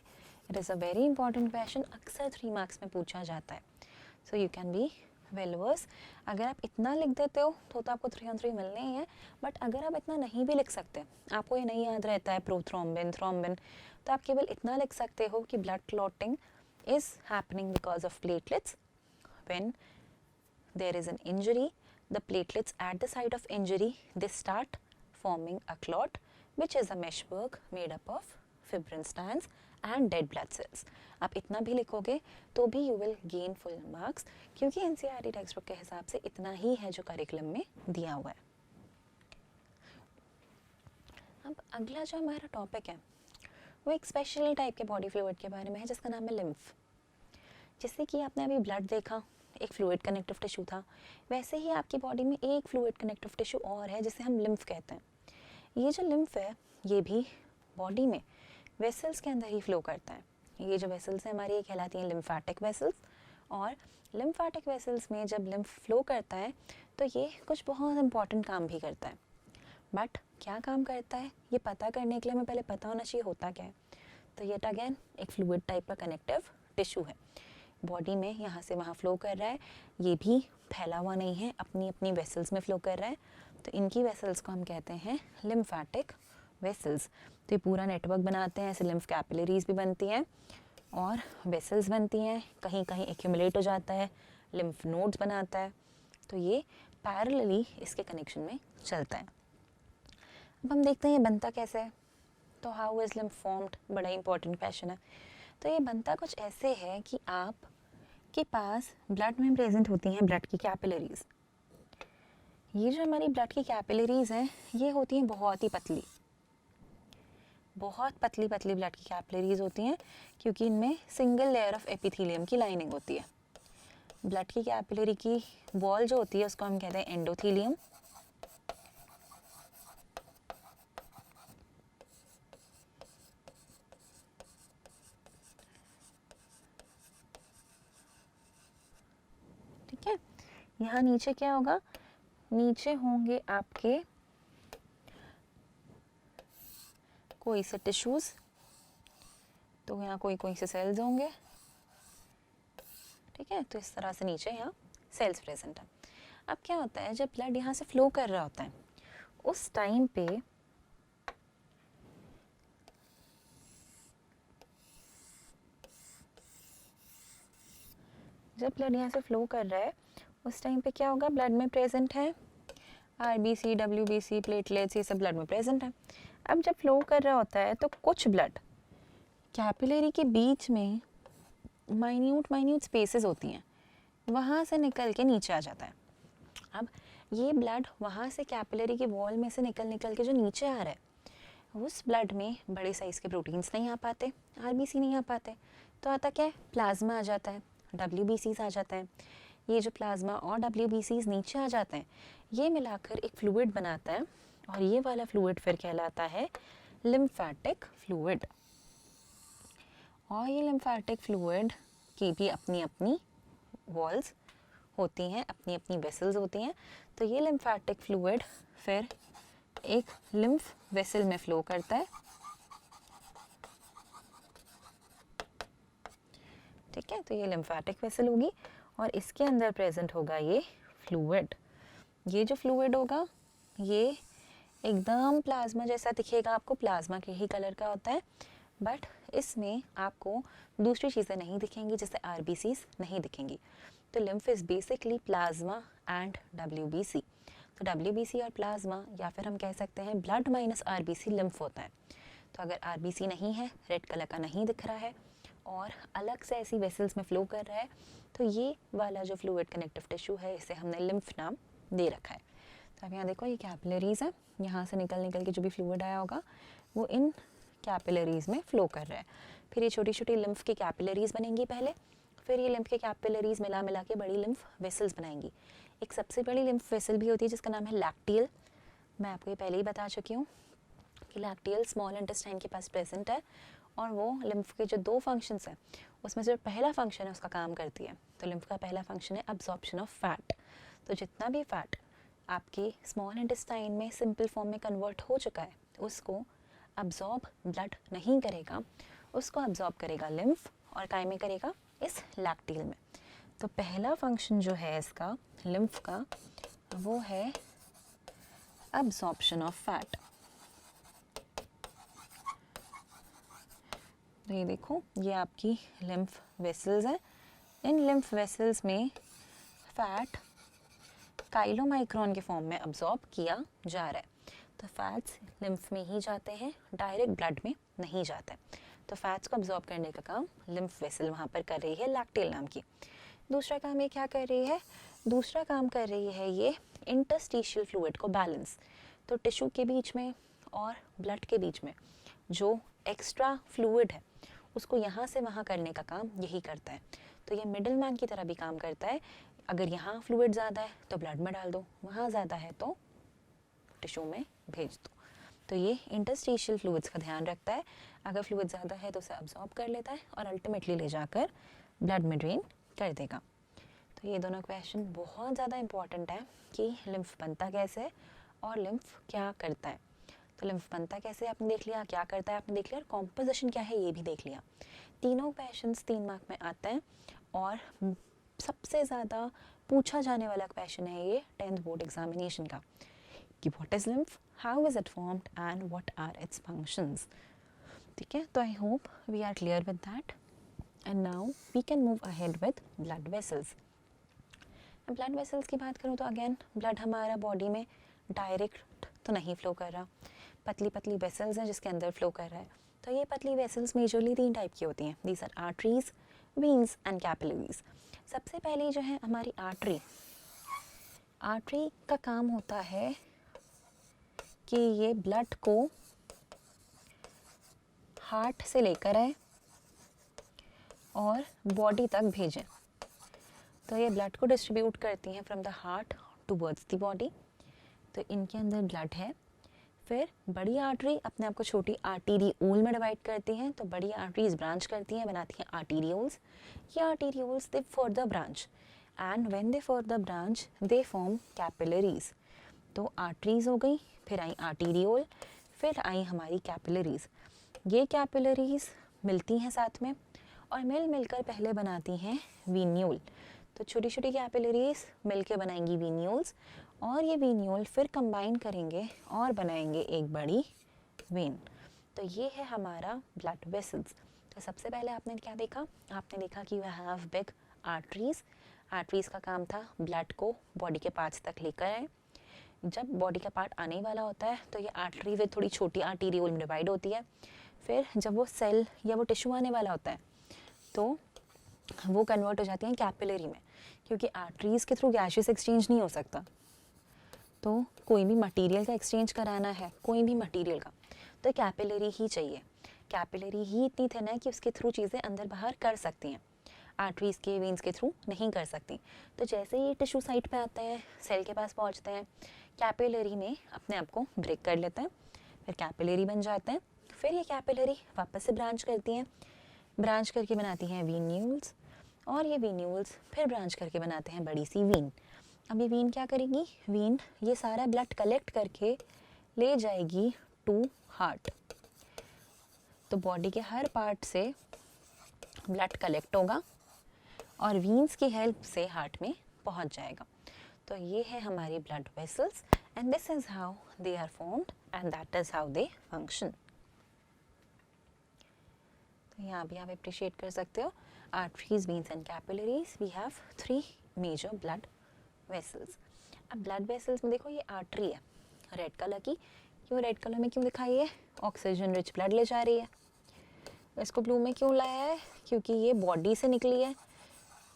Speaker 1: It is a very important question, अक्सर 3 मार्क्स में पूछा जाता है। So you can be well versed. अगर आप इतना लिख देते हो तो आपको 3 on 3 मिलने ही है, बट अगर आप इतना नहीं भी लिख सकते, आपको ये नहीं याद रहता है प्रोथ्रोम्बिन थ्रोम्बिन, तो आप केवल इतना लिख सकते हो कि blood clotting is happening because of platelets. When there is an injury, the platelets at the site of injury, they start forming a clot, which is a meshwork made up of fibrin strands and dead blood cells. आप इतना भी लिखोगे तो भी you will gain full marks, क्योंकि NCERT text book के हिसाब से इतना ही है जो करिकुलम में दिया हुआ है। अब अगला जो हमारा टॉपिक है वो एक स्पेशल टाइप के बॉडी फ्लूइड के बारे में है जिसका नाम है लिम्फ। जैसे कि आपने अभी ब्लड देखा, एक फ्लूइड कनेक्टिव टिश्यू था, वैसे ही आपकी बॉडी में एक फ्लूइड कनेक्टिव टिश्यू और है जिसे हम लिम्फ कहते हैं। ये जो लिम्फ है ये भी बॉडी में वेसल्स के अंदर ही फ्लो करता है। ये जो वेसल्स हैं हमारी, ये कहलाती हैं लिम्फैटिक वेसल्स। और लिम्फैटिक वेसल्स में जब लिम्फ फ्लो करता है तो ये कुछ बहुत इंपॉर्टेंट काम भी करता है। बट क्या काम करता है ये पता करने के लिए हमें पहले पता होना चाहिए होता क्या है। तो ये अगेन एक फ्लूइड टाइप का कनेक्टिव टिश्यू है, बॉडी में यहाँ से वहाँ फ्लो कर रहा है। ये भी फैला हुआ नहीं है, अपनी अपनी वेसल्स में फ्लो कर रहा है। तो इनकी वेसल्स को हम कहते हैं लिम्फैटिक वेसल्स। तो ये पूरा नेटवर्क बनाते हैं, ऐसे लिम्फ कैपिलरीज भी बनती हैं और वेसल्स बनती हैं, कहीं कहीं एक्यूमुलेट हो जाता है, लिम्फ नोड्स बनाता है। तो ये पैरेलली इसके कनेक्शन में चलता है। अब हम देखते हैं ये बनता कैसे है। तो हाउ इज़ लिम्फ फॉर्म्ड, बड़ा इंपॉर्टेंट क्वेश्चन है। तो ये बनता कुछ ऐसे है कि आप के पास ब्लड में प्रेजेंट होती हैं ब्लड की कैपिलरीज। ये जो हमारी ब्लड की कैपिलरीज हैं ये होती हैं बहुत ही पतली, बहुत पतली पतली ब्लड की कैपिलरीज होती हैं, क्योंकि इनमें सिंगल लेयर ऑफ एपिथेलियम की लाइनिंग होती है। ब्लड की कैपिलरी की वॉल जो होती है उसको हम कहते हैं एंडोथेलियम। ठीक है, यहाँ नीचे क्या होगा, नीचे होंगे आपके कोई से टिश्यूज, तो यहाँ कोई कोई से सेल्स होंगे। ठीक है, तो इस तरह से नीचे यहाँ सेल्स प्रेजेंट है। अब क्या होता है जब ब्लड यहाँ से फ्लो कर रहा होता है उस टाइम पे जब ब्लड यहाँ से फ्लो कर रहा है उस टाइम पे क्या होगा, ब्लड में प्रेजेंट है आरबीसी, डब्ल्यूबीसी, प्लेटलेट्स, ये सब ब्लड में प्रेजेंट है। अब जब फ्लो कर रहा होता है तो कुछ ब्लड कैपिलरी के बीच में माइन्यूट माइन्यूट स्पेसेस होती हैं, वहाँ से निकल के नीचे आ जाता है। अब ये ब्लड वहाँ से कैपिलरी की वॉल में से निकल निकल के जो नीचे आ रहा है उस ब्लड में बड़े साइज़ के प्रोटीन्स नहीं आ पाते, आरबीसी नहीं आ पाते, तो आता क्या है, प्लाज्मा आ जाता है, डब्ल्यूबीसीज आ जाते हैं। ये जो प्लाज्मा और डब्ल्यूबीसीज नीचे आ जाते हैं ये मिलाकर एक फ्लूइड बनाता है और ये वाला फ्लूइड फिर कहलाता है लिम्फैटिक फ्लूइड। और ये लिम्फैटिक फ्लूइड की भी अपनी अपनी वॉल्स होती हैं, अपनी अपनी वेसल्स होती हैं। तो ये लिम्फैटिक फ्लूइड फिर एक लिम्फ वेसल में फ्लो करता है। ठीक है, तो ये लिम्फैटिक वेसल होगी और इसके अंदर प्रेजेंट होगा ये फ्लूइड। ये जो फ्लूइड होगा ये एकदम प्लाज्मा जैसा दिखेगा आपको, प्लाज्मा के ही कलर का होता है, बट इसमें आपको दूसरी चीज़ें नहीं दिखेंगी, जैसे आरबीसीज नहीं दिखेंगी। तो lymph is basically plasma and WBC. तो डब्ल्यूबीसी और प्लाज्मा, या फिर हम कह सकते हैं ब्लड माइनस आरबीसी लिम्फ होता है। तो अगर आरबीसी नहीं है, रेड कलर का नहीं दिख रहा है और अलग से ऐसी वेसल्स में फ्लो कर रहा है, तो ये वाला जो फ्लूइड कनेक्टिव टिश्यू है इसे हमने लिम्फ नाम दे रखा है। तो अब यहाँ देखो ये कैपिलरीज है, यहाँ से निकल निकल के जो भी फ्लूइड आया होगा वो इन कैपिलरीज में फ्लो कर रहा है। फिर ये छोटी छोटी लिम्फ की कैपिलरीज बनेंगी पहले, फिर ये लिम्फ के कैपिलरीज मिला मिला के बड़ी लिम्फ वेसल्स बनाएंगी। एक सबसे बड़ी लिम्फ वेसल भी होती है जिसका नाम है लैक्टियल। मैं आपको ये पहले ही बता चुकी हूँ कि लैक्टियल स्मॉल इंटेस्टाइन के पास प्रेजेंट है और वो लिम्फ के जो 2 फंक्शंस हैं उसमें से जो पहला फंक्शन है उसका काम करती है। तो लिम्फ का पहला फंक्शन है अब्जॉर्प्शन ऑफ फैट। तो जितना भी फैट आपके स्मॉल इंटेस्टाइन में सिंपल फॉर्म में कन्वर्ट हो चुका है, उसको अब्जॉर्ब ब्लड नहीं करेगा, उसको अब्जॉर्ब करेगा लिम्फ, और काय में करेगा, इस लैक्टील में। तो पहला फंक्शन जो है इसका लिम्फ का, वो है अब्जॉर्प्शन ऑफ फैट। तो ये देखो, ये आपकी लिम्फ वेसल्स है। इन लिम्फ वेसल्स में फैट काइलोमाइक्रोन के फॉर्म में अब्जॉर्ब किया जा रहा है। तो फैट्स लिम्फ में ही जाते हैं, डायरेक्ट ब्लड में नहीं जाता है। तो फैट्स को अब्जॉर्ब करने का काम लिम्फ वेसल वहाँ पर कर रही है, लैक्टेल नाम की। दूसरा काम ये क्या कर रही है? दूसरा काम कर रही है ये इंटरस्टिशियल फ्लूइड को बैलेंस। तो टिश्यू के बीच में और ब्लड के बीच में जो एक्स्ट्रा फ्लूइड है, उसको यहाँ से वहाँ करने का काम यही करता है। तो ये मिडल मैन की तरह भी काम करता है। अगर यहाँ फ्लूइड ज़्यादा है तो ब्लड में डाल दो, वहाँ ज़्यादा है तो टिश्यू में भेज दो। तो ये इंटरस्टिशियल फ्लूइड्स का ध्यान रखता है। अगर फ्लूइड ज़्यादा है तो उसे अब्जॉर्ब कर लेता है और अल्टीमेटली ले जाकर ब्लड में ड्रेन कर देगा। तो ये दोनों क्वेश्चन बहुत ज़्यादा इंपॉर्टेंट है कि लिम्फ बनता कैसे है और लिम्फ क्या करता है। तो लिम्फ बनता कैसे आपने देख लिया, क्या करता है आपने देख लिया, और कॉम्पोजिशन क्या है ये भी देख लिया। तीनों क्वेश्चंस 3 मार्क में आते हैं और सबसे ज़्यादा पूछा जाने वाला क्वेश्चन है ये 10th बोर्ड एग्जामिनेशन का, कि what is lymph, how is it formed and what are its functions. ठीक है, तो I hope we are clear with that and now we can move ahead with blood vessels. Blood vessels की बात करूँ तो again blood हमारा body में direct तो नहीं फ्लो कर रहा, पतली पतली वेसल्स हैं जिसके अंदर फ्लो कर रहा है। तो ये पतली वेसल्स मेजरली 3 टाइप की होती हैं, these are arteries, veins and capillaries. सबसे पहले जो है हमारी आर्टरी, आर्टरी का काम होता है कि ये ब्लड को हार्ट से लेकर आए और बॉडी तक भेजें। तो ये ब्लड को डिस्ट्रीब्यूट करती हैं from the heart towards the body. तो इनके अंदर ब्लड है। फिर बड़ी आर्टरी अपने आप को छोटी आर्टीरियोल में डिवाइड करती हैं। तो बड़ी आर्टरीज ब्रांच करती हैं, बनाती हैं आर्टीरियोल्स। ये arterioles they further branch and when they further branch they form capillaries. तो आर्टरीज हो गई, फिर आई आर्टीरियोल, फिर आई हमारी कैपिलरीज। ये कैपिलरीज मिलती हैं साथ में और मिलकर पहले बनाती हैं वीन्यूल। तो छोटी छोटी कैपिलरीज मिलके बनाएंगी वीन्यूल्स और ये वीन्यूल फिर कंबाइन करेंगे और बनाएंगे एक बड़ी वेन। तो ये है हमारा ब्लड वेसल्स। तो सबसे पहले आपने क्या देखा? आपने देखा कि we have big arteries. Arteries का काम था ब्लड को बॉडी के पार्ट्स तक लेकर आए। जब बॉडी का पार्ट आने वाला होता है तो ये आर्टरी वे थोड़ी छोटी आर्टीरियोल में डिवाइड होती है। फिर जब वो सेल या वो टिश्यू आने वाला होता है तो वो कन्वर्ट हो जाती हैं कैपिलरी में, क्योंकि आर्टरीज के थ्रू गैसियस एक्सचेंज नहीं हो सकता। तो कोई भी मटेरियल का एक्सचेंज कराना है, कोई भी मटेरियल का, तो कैपिलरी ही चाहिए। कैपिलरी ही इतनी थिन है कि उसके थ्रू चीज़ें अंदर बाहर कर सकती हैं, आर्टरीज के वेन्स के थ्रू नहीं कर सकती। तो जैसे ही टिश्यू साइट पे आते हैं, सेल के पास पहुंचते हैं, कैपिलरी में अपने आप को ब्रेक कर लेते हैं, फिर कैपिलरी बन जाते हैं। फिर ये कैपिलरी वापस से ब्रांच करती हैं, ब्रांच करके बनाती हैं वीन्यूल्स, और ये वीन्यूल्स फिर ब्रांच करके बनाते हैं बड़ी सी वीन। अब ये वीन क्या करेगी? वीन ये सारा ब्लड कलेक्ट करके ले जाएगी टू हार्ट। तो बॉडी के हर पार्ट से ब्लड कलेक्ट होगा और वीन्स की हेल्प से हार्ट में पहुंच जाएगा। तो ये है हमारी blood vessels and this is how they are formed and that is how they function. तो यहाँ भी आप अप्रिशिएट कर सकते हो, arteries, veins and capillaries, we have 3 major blood vessels. अब ब्लड वेसल्स में देखो ये आर्टरी है रेड कलर की। क्यों रेड कलर में क्यों दिखाई है? ऑक्सीजन रिच ब्लड ले जा रही है। इसको ब्लू में क्यों लाया है? क्योंकि ये बॉडी से निकली है,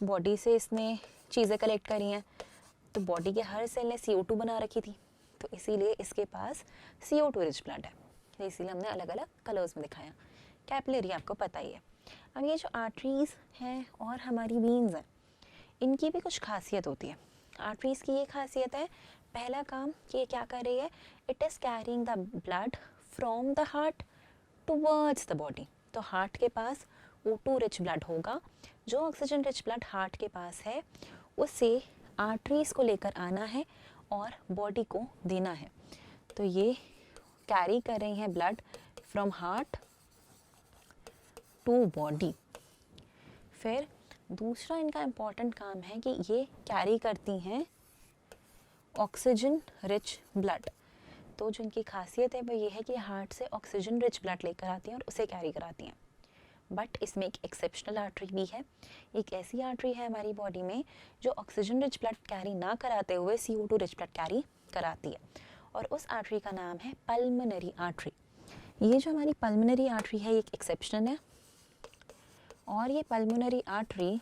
Speaker 1: बॉडी से इसने चीज़ें कलेक्ट करी हैं। तो बॉडी के हर सेल ने CO2 बना रखी थी, तो इसीलिए इसके पास CO2 रिच ब्लड है, तो इसीलिए हमने अलग अलग कलर्स में दिखाया। कैपिलरी आपको पता ही है। अब ये जो आर्टरीज हैं और हमारी वीन्स हैं, इनकी भी कुछ खासियत होती है। आर्टरीज की ये खासियत है, पहला काम कि ये क्या कर रही है, it is carrying the blood from the heart towards the body. तो हार्ट के पास O2 रिच ब्लड होगा, जो ऑक्सीजन रिच ब्लड हार्ट के पास है उसे आर्टरीज को लेकर आना है और बॉडी को देना है। तो ये कैरी कर रही हैं blood from heart to body. फिर दूसरा इनका इम्पॉर्टेंट काम है कि ये कैरी करती हैं ऑक्सीजन रिच ब्लड। तो जो इनकी खासियत है वो ये है कि हार्ट से ऑक्सीजन रिच ब्लड लेकर आती हैं और उसे कैरी कराती हैं। बट इसमें एक एक्सेप्शनल आर्टरी भी है। एक ऐसी आर्टरी है हमारी बॉडी में जो ऑक्सीजन रिच ब्लड कैरी ना कराते हुए CO2 रिच ब्लड कैरी कराती है, और उस आर्टरी का नाम है पल्मोनरी आर्टरी। ये जो हमारी पल्मोनरी आर्टरी है, एक एक्सेप्शन है, और ये पल्मोनरी आर्टरी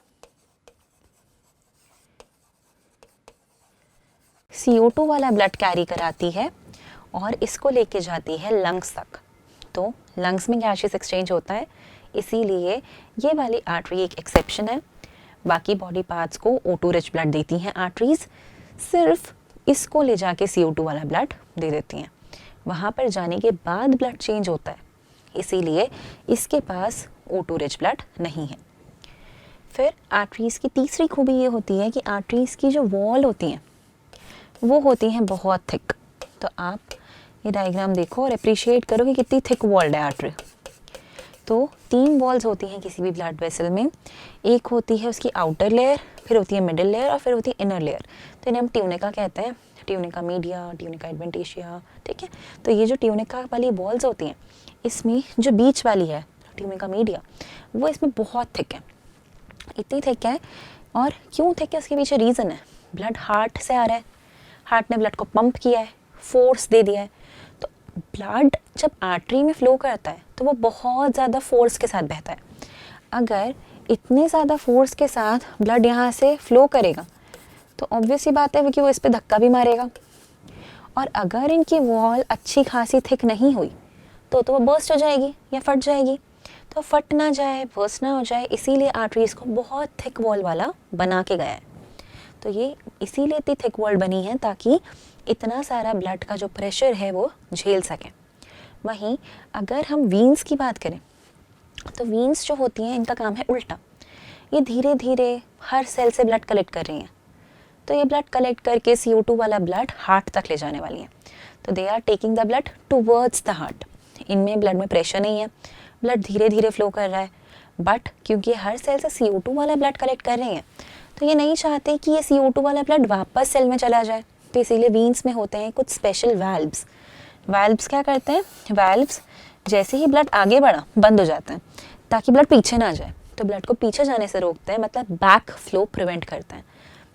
Speaker 1: CO2 वाला ब्लड कैरी कराती है और इसको लेके जाती है लंग्स तक। तो लंग्स में गैसेस एक्सचेंज होता है, इसीलिए ये वाली आर्टरी एक एक्सेप्शन है। बाकी बॉडी पार्ट्स को O2 रिच ब्लड देती हैं आर्टरीज, सिर्फ इसको ले जाके CO2 वाला ब्लड दे देती हैं। वहाँ पर जाने के बाद ब्लड चेंज होता है, इसीलिए इसके पास O2 रिच ब्लड नहीं है। फिर आर्टरीज की तीसरी खूबी ये होती है कि आर्टरीज की जो वॉल होती हैं वो होती हैं बहुत थिक। तो आप ये डायग्राम देखो और अप्रिशिएट करो कि कितनी थिक वॉल्ड है आर्टरी। तो 3 वॉल्स होती हैं किसी भी ब्लड वेसल में। एक होती है उसकी आउटर लेयर, फिर होती है मिडिल लेयर और फिर होती है इनर लेयर। तो इन्हें हम ट्यूनिका कहते हैं, ट्यूनिका मीडिया, ट्यूनिका एडवेंटिशिया, ठीक है। तो ये जो ट्यूनिका वाली वॉल्स होती हैं, इसमें जो बीच वाली है ट्यूनिका मीडिया, वो इसमें बहुत थिक है, इतनी थिक है। और क्यों थिक है उसके पीछे रीज़न है, ब्लड हार्ट से आ रहा है, हार्ट ने ब्लड को पंप किया है, फोर्स दे दिया है। तो ब्लड जब आर्टरी में फ्लो करता है तो वो बहुत ज़्यादा फोर्स के साथ बहता है। अगर इतने ज़्यादा फोर्स के साथ ब्लड यहाँ से फ्लो करेगा तो ऑब्वियस ही बात है कि वो इस पर धक्का भी मारेगा। और अगर इनकी वॉल अच्छी खासी थिक नहीं हुई तो वो बर्स्ट हो जाएगी या फट जाएगी। तो फट ना जाए, बर्स्ट ना हो जाए, इसीलिए आर्टरीज को बहुत थिक वॉल वाला बना के गया है। तो ये इसीलिए इतनी थिक वॉल बनी है ताकि इतना सारा ब्लड का जो प्रेशर है वो झेल सकें। वहीं अगर हम वीन्स की बात करें तो वीन्स जो होती हैं इनका काम है उल्टा। ये धीरे धीरे हर सेल से ब्लड कलेक्ट कर रही हैं। तो ये ब्लड कलेक्ट करके CO2 वाला ब्लड हार्ट तक ले जाने वाली हैं। तो they are taking the blood towards the heart. इनमें ब्लड में प्रेशर नहीं है, ब्लड धीरे धीरे फ्लो कर रहा है। बट क्योंकि हर सेल से CO2 वाला ब्लड कलेक्ट कर रही हैं तो ये नहीं चाहते कि ये CO2 वाला ब्लड वापस सेल में चला जाए। तो इसीलिए वीन्स में होते हैं कुछ स्पेशल वाल्व्स। वाल्व्स क्या करते हैं, वाल्व्स जैसे ही ब्लड आगे बढ़ा बंद हो जाते हैं ताकि ब्लड पीछे ना जाए। तो ब्लड को पीछे जाने से रोकते हैं, मतलब बैक फ्लो प्रिवेंट करते हैं।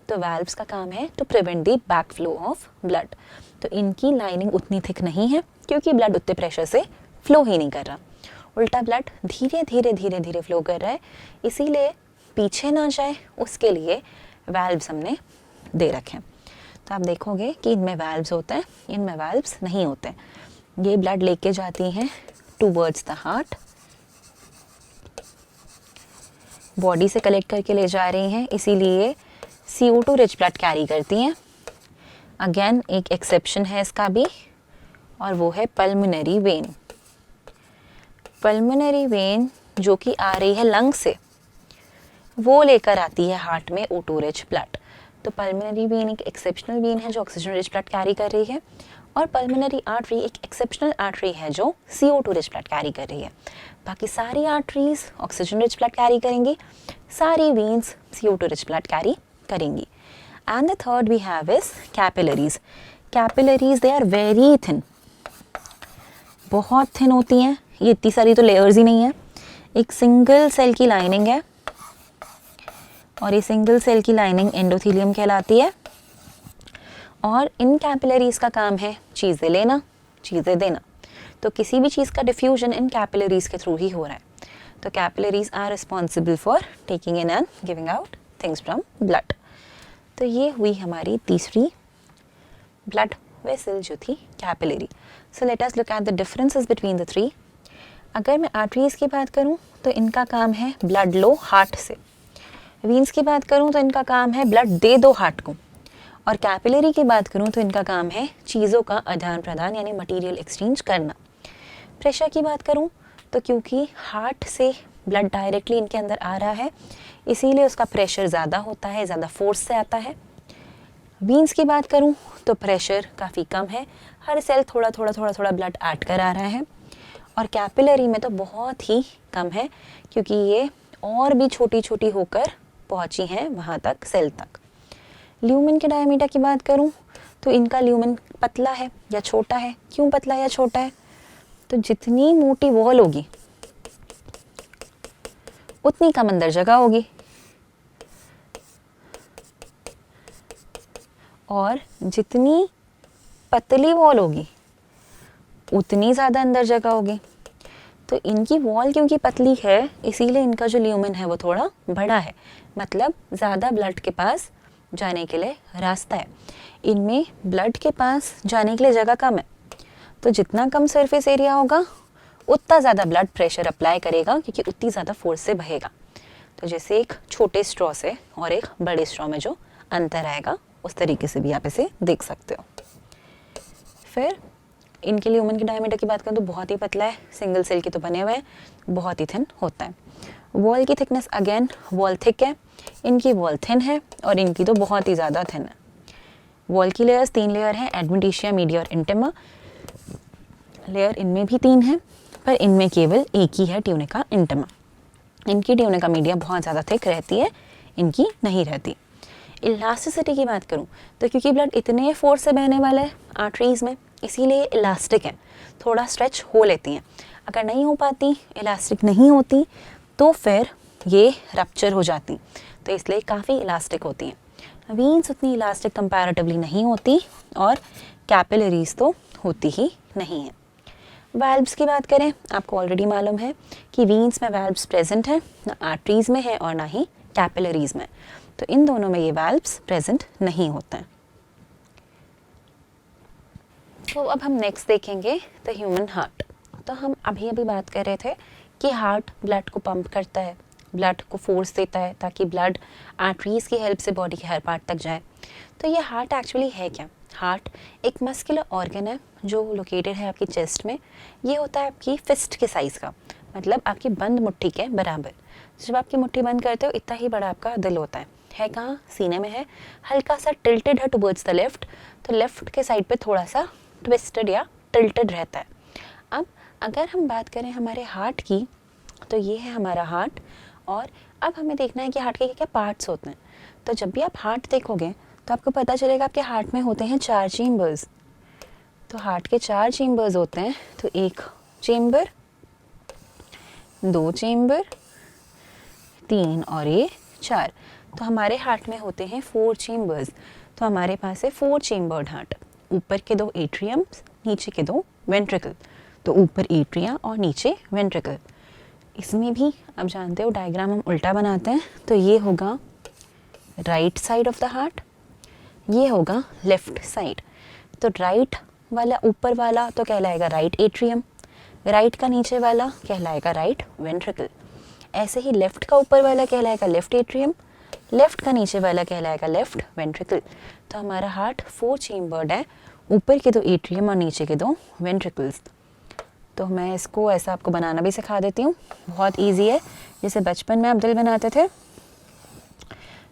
Speaker 1: तो वाल्व्स का काम है to prevent the back flow of blood. तो इनकी लाइनिंग उतनी थिक नहीं है क्योंकि ब्लड उतने प्रेशर से फ्लो ही नहीं कर रहा, उल्टा ब्लड धीरे धीरे धीरे धीरे फ्लो कर रहा है। इसीलिए पीछे ना जाए उसके लिए वाल्व्स हमने दे रखे हैं। तो आप देखोगे कि इनमें वाल्व्स होते हैं, इनमें वाल्व्स नहीं होते। ये ब्लड लेके जाती हैं टूवर्ड्स द हार्ट, बॉडी से कलेक्ट करके ले जा रही हैं, इसीलिए CO2 रिच ब्लड कैरी करती हैं। अगेन एक एक्सेप्शन है इसका भी, और वो है पल्मोनरी वेन। पल्मोनरी वेन जो कि आ रही है लंग से, वो लेकर आती है हार्ट में O2 रिच ब्लड। तो पल्मोनरी वेन एक एक्सेप्शनल वेन है जो ऑक्सीजन रिच ब्लड कैरी कर रही है, और पल्मोनरी आर्टरी एक एक्सेप्शनल आर्टरी है जो CO2 रिच ब्लड कैरी कर रही है। बाकी सारी arteries oxygen rich blood carry करेंगी, सारी veins CO2 rich blood carry करेंगी। And the third we have is capillaries. Capillaries they are very thin, बहुत थिन होती हैं। ये इतनी सारी तो लेयर्स ही नहीं है, एक सिंगल सेल की लाइनिंग है और ये सिंगल सेल की लाइनिंग एंडोथेलियम कहलाती है। और इन कैपिलरीज का काम है चीज़ें लेना, चीज़ें देना। तो किसी भी चीज़ का डिफ्यूजन इन कैपिलरीज के थ्रू ही हो रहा है। तो capillaries are responsible for taking in and giving out things from blood. तो ये हुई हमारी तीसरी ब्लड वेसल जो थी capillary. So let us look at the differences between the three. अगर मैं आर्टरीज की बात करूं तो इनका काम है ब्लड लो हार्ट से। वीन्स की बात करूं तो इनका काम है ब्लड दे दो हार्ट को। और कैपिलरी की बात करूं तो इनका काम है चीज़ों का आदान प्रदान यानी मटेरियल एक्सचेंज करना। प्रेशर की बात करूं तो क्योंकि हार्ट से ब्लड डायरेक्टली इनके अंदर आ रहा है, इसीलिए उसका प्रेशर ज़्यादा होता है, ज़्यादा फोर्स से आता है। वीन्स की बात करूं तो प्रेशर काफ़ी कम है, हर सेल थोड़ा थोड़ा ब्लड ऐड करा रहा है। और कैपिलरी में तो बहुत ही कम है, क्योंकि ये और भी छोटी छोटी होकर पहुंची हैं वहाँ तक, सेल तक। ल्यूमेन के डायमीटर की बात करूं तो इनका ल्यूमेन पतला है या छोटा है। क्यों पतला या छोटा है? तो जितनी मोटी वॉल होगी उतनी कम अंदर जगह होगी, और जितनी पतली वॉल होगी उतनी ज़्यादा अंदर जगह होगी। तो इनकी वॉल क्योंकि पतली है, इसीलिए इनका जो ल्यूमेन है वो थोड़ा बड़ा है, मतलब ज़्यादा ब्लड के पास जाने के लिए रास्ता है। इनमें ब्लड के पास जाने के लिए जगह कम है, तो जितना कम सरफेस एरिया होगा उतना ज़्यादा ब्लड प्रेशर अप्लाई करेगा, क्योंकि उतनी ज़्यादा फोर्स से बहेगा। तो जैसे एक छोटे स्ट्रॉ से और एक बड़े स्ट्रॉ में जो अंतर आएगा, उस तरीके से भी आप इसे देख सकते हो। फिर इनके ल्यूमेन की डायमीटर की बात करें तो बहुत ही पतला है, सिंगल सेल के तो बने हुए हैं, बहुत ही थिन होता है। वॉल की थिकनेस अगेन वॉल थिक है, इनकी वॉल थिन है, और इनकी तो बहुत ही ज़्यादा थिन है। वॉल की लेयर्स 3 लेयर हैं, एडवेंटिशिया, मीडिया और इंटिमा। लेयर इनमें भी 3 है, पर इनमें केवल एक ही है, ट्यूनिका इंटिमा। इनकी ट्यूनिका मीडिया बहुत ज़्यादा थिक रहती है, इनकी नहीं रहती। इलास्टिसिटी की बात करूं तो क्योंकि ब्लड इतने फोर्स से बहने वाला है आर्टरीज में, इसीलिए इलास्टिक है, थोड़ा स्ट्रेच हो लेती हैं। अगर नहीं हो पाती, इलास्टिक नहीं होती, तो फिर ये रप्चर हो जाती, तो इसलिए काफ़ी इलास्टिक होती हैं। वीन्स उतनी इलास्टिक कंपैरेटिवली नहीं होती, और कैपिलरीज तो होती ही नहीं है। वैल्व्स की बात करें, आपको ऑलरेडी मालूम है कि वीन्स में वैल्व्स प्रेजेंट हैं, ना आर्टरीज में है और ना ही कैपिलरीज में, तो इन दोनों में ये वैल्व्स प्रेजेंट नहीं होते हैं। तो अब हम नेक्स्ट देखेंगे द ह्यूमन हार्ट। तो हम अभी अभी बात कर रहे थे कि हार्ट ब्लड को पंप करता है, ब्लड को फोर्स देता है ताकि ब्लड आर्टरीज की हेल्प से बॉडी के हर पार्ट तक जाए। तो ये हार्ट एक्चुअली है क्या? हार्ट एक मस्कुलर ऑर्गन है जो लोकेटेड है आपकी चेस्ट में। ये होता है आपकी फिस्ट के साइज़ का, मतलब आपकी बंद मुट्ठी के बराबर। जब आपकी मुट्ठी बंद करते हो इतना ही बड़ा आपका दिल होता है कहाँ? सीने में है, हल्का सा टिल्टेड है टुवर्ड्स द लेफ्ट, तो लेफ्ट के साइड पे थोड़ा सा ट्विस्टेड या टिल्टेड रहता है। अब अगर हम बात करें हमारे हार्ट की, तो ये है हमारा हार्ट, और अब हमें देखना है कि हार्ट के क्या क्या पार्ट्स होते हैं। तो जब भी आप हार्ट देखोगे तो आपको पता चलेगा आपके हार्ट में होते हैं 4 चेम्बर्स। तो हार्ट के 4 चेम्बर्स होते हैं, तो 1 चेम्बर, 2 चेम्बर, 3 और ये 4। तो हमारे हार्ट में होते हैं 4 चेम्बर्स। तो हमारे पास है 4 चेम्बर्ड हार्ट। ऊपर के 2 एट्रियम्स, नीचे के 2 वेंट्रिकल। तो ऊपर एट्रिया और नीचे वेंट्रिकल। इसमें भी आप जानते हो डायग्राम हम उल्टा बनाते हैं, तो ये होगा right side of the heart, ये होगा लेफ्ट साइड। तो राइट वाला ऊपर वाला तो कहलाएगा राइट एट्रियम, राइट का नीचे वाला कहलाएगा राइट वेंट्रिकल। ऐसे ही लेफ्ट का ऊपर वाला कहलाएगा लेफ्ट एट्रियम, लेफ्ट का नीचे वाला कहलाएगा लेफ्ट वेंट्रिकल। तो हमारा हार्ट 4 चेम्बर्ड है, ऊपर के 2 एट्रियम और नीचे के 2 वेंट्रिकल्स। तो मैं इसको ऐसा आपको बनाना भी सिखा देती हूँ, बहुत इजी है। जैसे बचपन में आप दिल बनाते थे,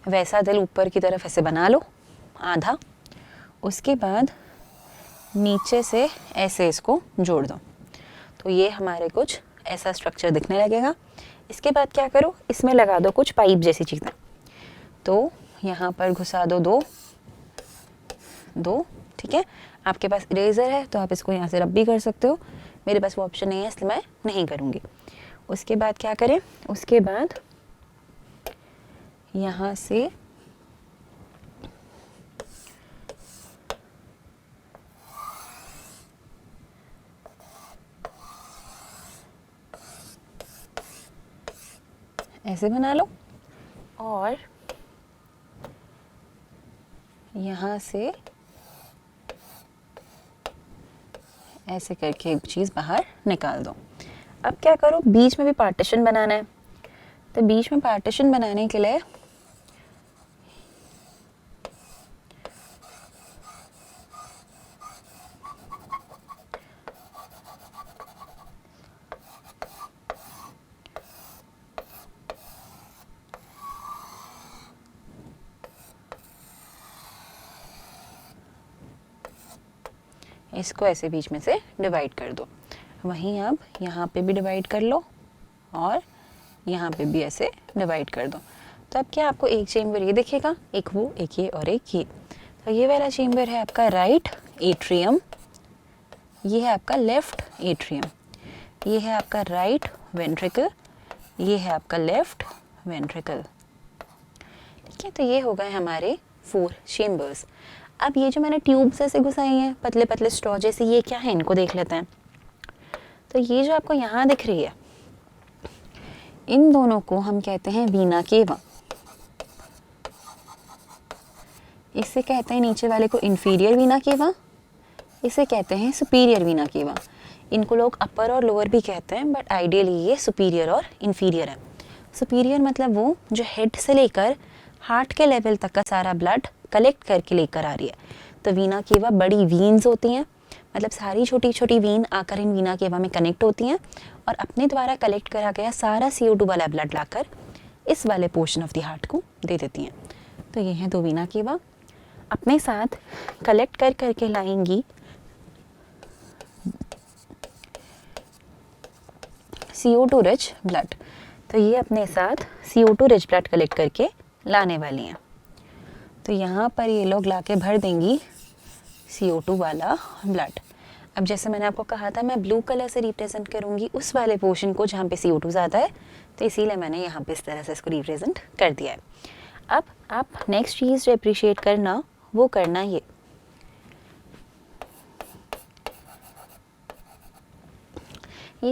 Speaker 1: वैसा दिल ऊपर की तरफ ऐसे बना लो आधा, उसके बाद नीचे से ऐसे इसको जोड़ दो, तो ये हमारे कुछ ऐसा स्ट्रक्चर दिखने लगेगा। इसके बाद क्या करो, इसमें लगा दो कुछ पाइप जैसी चीज़ें। तो यहाँ पर घुसा दो दो, ठीक है। आपके पास इरेज़र है तो आप इसको यहाँ से रब भी कर सकते हो, मेरे पास वो ऑप्शन नहीं है इसलिए मैं नहीं करूँगी। उसके बाद क्या करें, उसके बाद यहाँ से ऐसे बना लो, और यहाँ से ऐसे करके एक चीज़ बाहर निकाल दो। अब क्या करो, बीच में भी पार्टीशन बनाना है। तो बीच में पार्टीशन बनाने के लिए इसको ऐसे बीच में से डिवाइड कर दो। वहीं अब यहाँ पे भी डिवाइड कर लो और यहाँ पे भी ऐसे डिवाइड कर दो। तो अब क्या आपको एक चेम्बर ये दिखेगा, एक वो, एक ये और एक ये। तो ये वाला चेम्बर है आपका राइट एट्रियम, ये है आपका लेफ्ट एट्रियम, ये है आपका राइट वेंट्रिकल, ये है आपका लेफ्ट वेंट्रिकल। ठीक है, तो ये हो गए हमारे 4 चेम्बर्स। अब ये जो मैंने ट्यूब्स ऐसे घुसाई हैं पतले पतले स्ट्रॉ जैसे, ये क्या है इनको देख लेते हैं। तो ये जो आपको यहाँ दिख रही है, इन दोनों को हम कहते हैं वीना केवा। इसे कहते हैं नीचे वाले को इंफीरियर वीना केवा, इसे कहते हैं सुपीरियर वीना केवा। इनको लोग अपर और लोअर भी कहते हैं, बट आइडियली ये सुपीरियर और इंफीरियर है। सुपीरियर मतलब वो जो हेड से लेकर हार्ट के लेवल तक का सारा ब्लड कलेक्ट करके लेकर आ रही है। तो वीना केवा बड़ी वीन्स होती हैं, मतलब सारी छोटी छोटी वीन आकर इन वीना केवा में कनेक्ट होती हैं और अपने द्वारा कलेक्ट करा गया सारा CO2 वाला ब्लड लाकर इस वाले पोर्शन ऑफ द हार्ट को दे देती हैं। तो ये हैं 2 वीना केवा, अपने साथ कलेक्ट कर करके लाएंगी CO2 रिच ब्लड। तो ये अपने साथ CO2 रिच ब्लड कलेक्ट करके लाने वाली हैं। तो यहाँ पर ये लोग लाके भर देंगी CO2 वाला ब्लड। अब जैसे मैंने आपको कहा था मैं ब्लू कलर से रिप्रेजेंट करूँगी उस वाले पोर्शन को जहाँ पे CO2 ज़्यादा है, तो इसीलिए मैंने यहाँ पे इस तरह से इसको रिप्रेजेंट कर दिया है। अब आप नेक्स्ट चीज़ जो अप्रिशिएट करना वो करना ये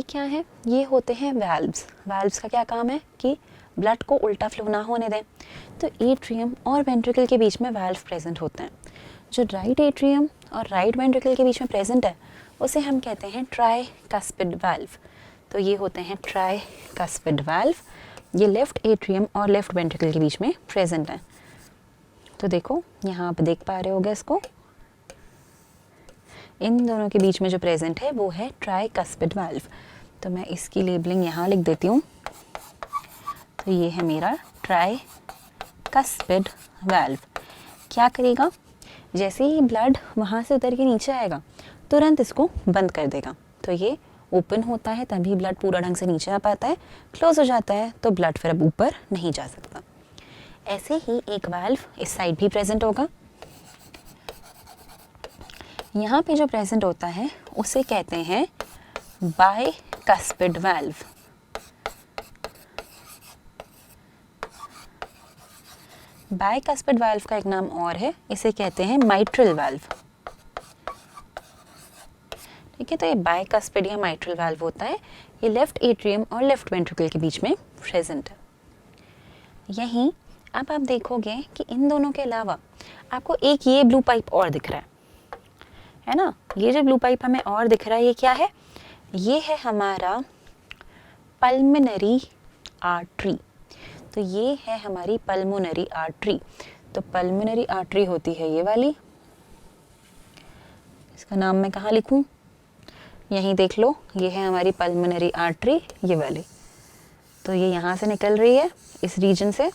Speaker 1: क्या है, ये होते हैं वाल्व्स। वाल्व्स का क्या काम है कि ब्लड को उल्टा फ्लो ना होने दें। तो एट्रियम और वेंट्रिकल के बीच में वाल्व प्रेजेंट होते हैं। जो राइट एट्रियम और राइट वेंट्रिकल के बीच में प्रेजेंट है उसे हम कहते हैं ट्राइकस्पिड वाल्व। तो ये होते हैं ट्राइकस्पिड वाल्व, ये लेफ्ट एट्रियम और लेफ्ट वेंट्रिकल के बीच में प्रेजेंट है। तो देखो यहाँ आप देख पा रहे होगे इसको, इन दोनों के बीच में जो प्रेजेंट है वो है ट्राइकस्पिड वाल्व। तो मैं इसकी लेबलिंग यहाँ लिख देती हूँ। तो ये है मेरा ट्राइकस्पिड वाल्व। क्या करेगा, जैसे ही ब्लड वहाँ से उतर के नीचे आएगा तुरंत इसको बंद कर देगा। तो ये ओपन होता है तभी ब्लड पूरा ढंग से नीचे आ पाता है, क्लोज हो जाता है तो ब्लड फिर अब ऊपर नहीं जा सकता। ऐसे ही एक वाल्व इस साइड भी प्रेजेंट होगा। यहाँ पे जो प्रेजेंट होता है उसे कहते हैं बाइकस्पिड वाल्व। बाइकस्पिड वाल्व का एक नाम और है, इसे कहते हैं माइट्रल वाल्व। ठीक है, तो ये बाइकस्पिड या माइट्रल वाल्व होता है, ये लेफ्ट एट्रियम और लेफ्ट वेंट्रिकल के बीच में प्रेजेंट है। यहीं अब आप देखोगे कि इन दोनों के अलावा आपको एक ये ब्लू पाइप और दिख रहा है ना। ये जो ब्लू पाइप हमें और दिख रहा है ये क्या है, ये है हमारा पल्मोनरी आर्टरी। तो ये है हमारी पल्मोनरी आर्टरी। तो पल्मोनरी आर्टरी होती है ये वाली, इसका नाम मैं कहाँ लिखूं, यहीं देख लो, ये है हमारी पल्मोनरी आर्टरी ये वाली। तो ये यहाँ से निकल रही है इस रीजन से,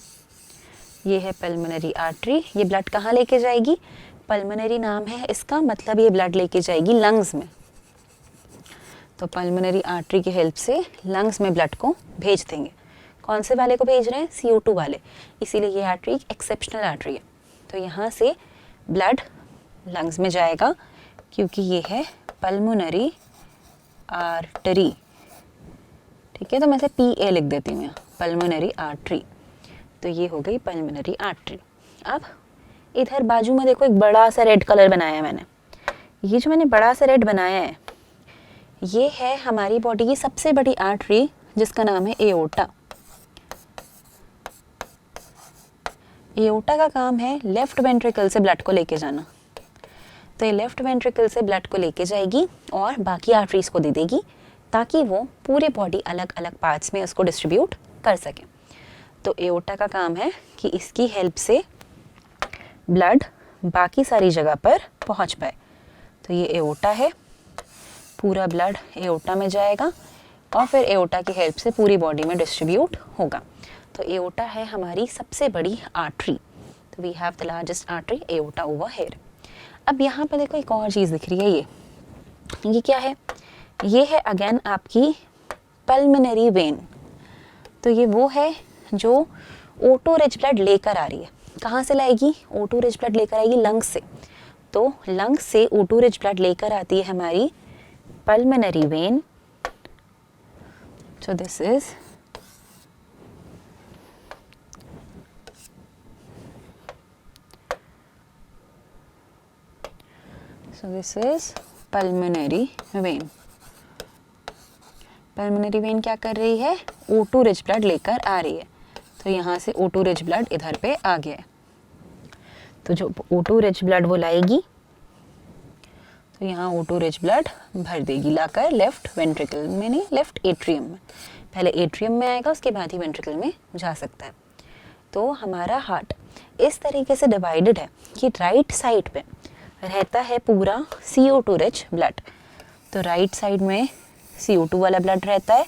Speaker 1: ये है पल्मोनरी आर्टरी। ये ब्लड कहाँ लेके जाएगी, पल्मोनरी नाम है इसका, मतलब ये ब्लड लेके जाएगी लंग्स में। तो पल्मोनरी आर्टरी की हेल्प से लंग्स में ब्लड को भेज देंगे। कौन से वाले को भेज रहे हैं, CO2 वाले, इसीलिए ये आर्टरी एक एक्सेप्शनल आर्टरी है। तो यहाँ से ब्लड लंग्स में जाएगा क्योंकि ये है पल्मोनरी आर्टरी। ठीक है, तो मैं इसे PA लिख देती हूँ यहाँ, पल्मोनरी आर्टरी। तो ये हो गई पल्मोनरी आर्टरी। अब इधर बाजू में देखो एक बड़ा सा रेड कलर बनाया है मैंने। ये जो मैंने बड़ा सा रेड बनाया है ये है हमारी बॉडी की सबसे बड़ी आर्टरी जिसका नाम है एओर्टा। एओर्टा का काम है लेफ्ट वेंट्रिकल से ब्लड को लेके जाना। तो ये लेफ्ट वेंट्रिकल से ब्लड को लेके जाएगी और बाकी आर्टरीज को दे देगी ताकि वो पूरे बॉडी अलग अलग पार्ट्स में उसको डिस्ट्रीब्यूट कर सके। तो एओर्टा का काम है कि इसकी हेल्प से ब्लड बाकी सारी जगह पर पहुंच पाए। तो ये एओर्टा है, पूरा ब्लड एओर्टा में जाएगा और फिर एओर्टा की हेल्प से पूरी बॉडी में डिस्ट्रीब्यूट होगा। तो एओर्टा है हमारी सबसे बड़ी आर्टरी। तो we have the largest artery aorta over here. अब यहाँ पर देखो एक और चीज़ दिख रही है, ये ये क्या है? ये है अगेन आपकी पल्मोनरी वेन। तो ये वो है जो O2 रिच ब्लड लेकर आ रही है। कहाँ से लाएगी? O2 रिच ब्लड लेकर आएगी लंग्स से। तो लंग्स से O2 रिच ब्लड लेकर आती है हमारी pulmonary vein. So this is pulmonary vein. Pulmonary vein क्या कर रही है? O2 रिच ब्लड लेकर आ रही है। तो यहाँ से O2 रिच ब्लड इधर पे आ गया है। तो जो O2 रिच ब्लड वो लाएगी, तो यहाँ O2 रिच ब्लड भर देगी लाकर लेफ्ट वेंट्रिकल में, नहीं लेफ्ट एट्रियम में। पहले एट्रियम में आएगा, उसके बाद ही वेंट्रिकल में जा सकता है। तो हमारा हार्ट इस तरीके से डिवाइडेड है कि राइट साइड पे रहता है पूरा CO2 रिच ब्लड। तो राइट साइड में CO2 वाला ब्लड रहता है,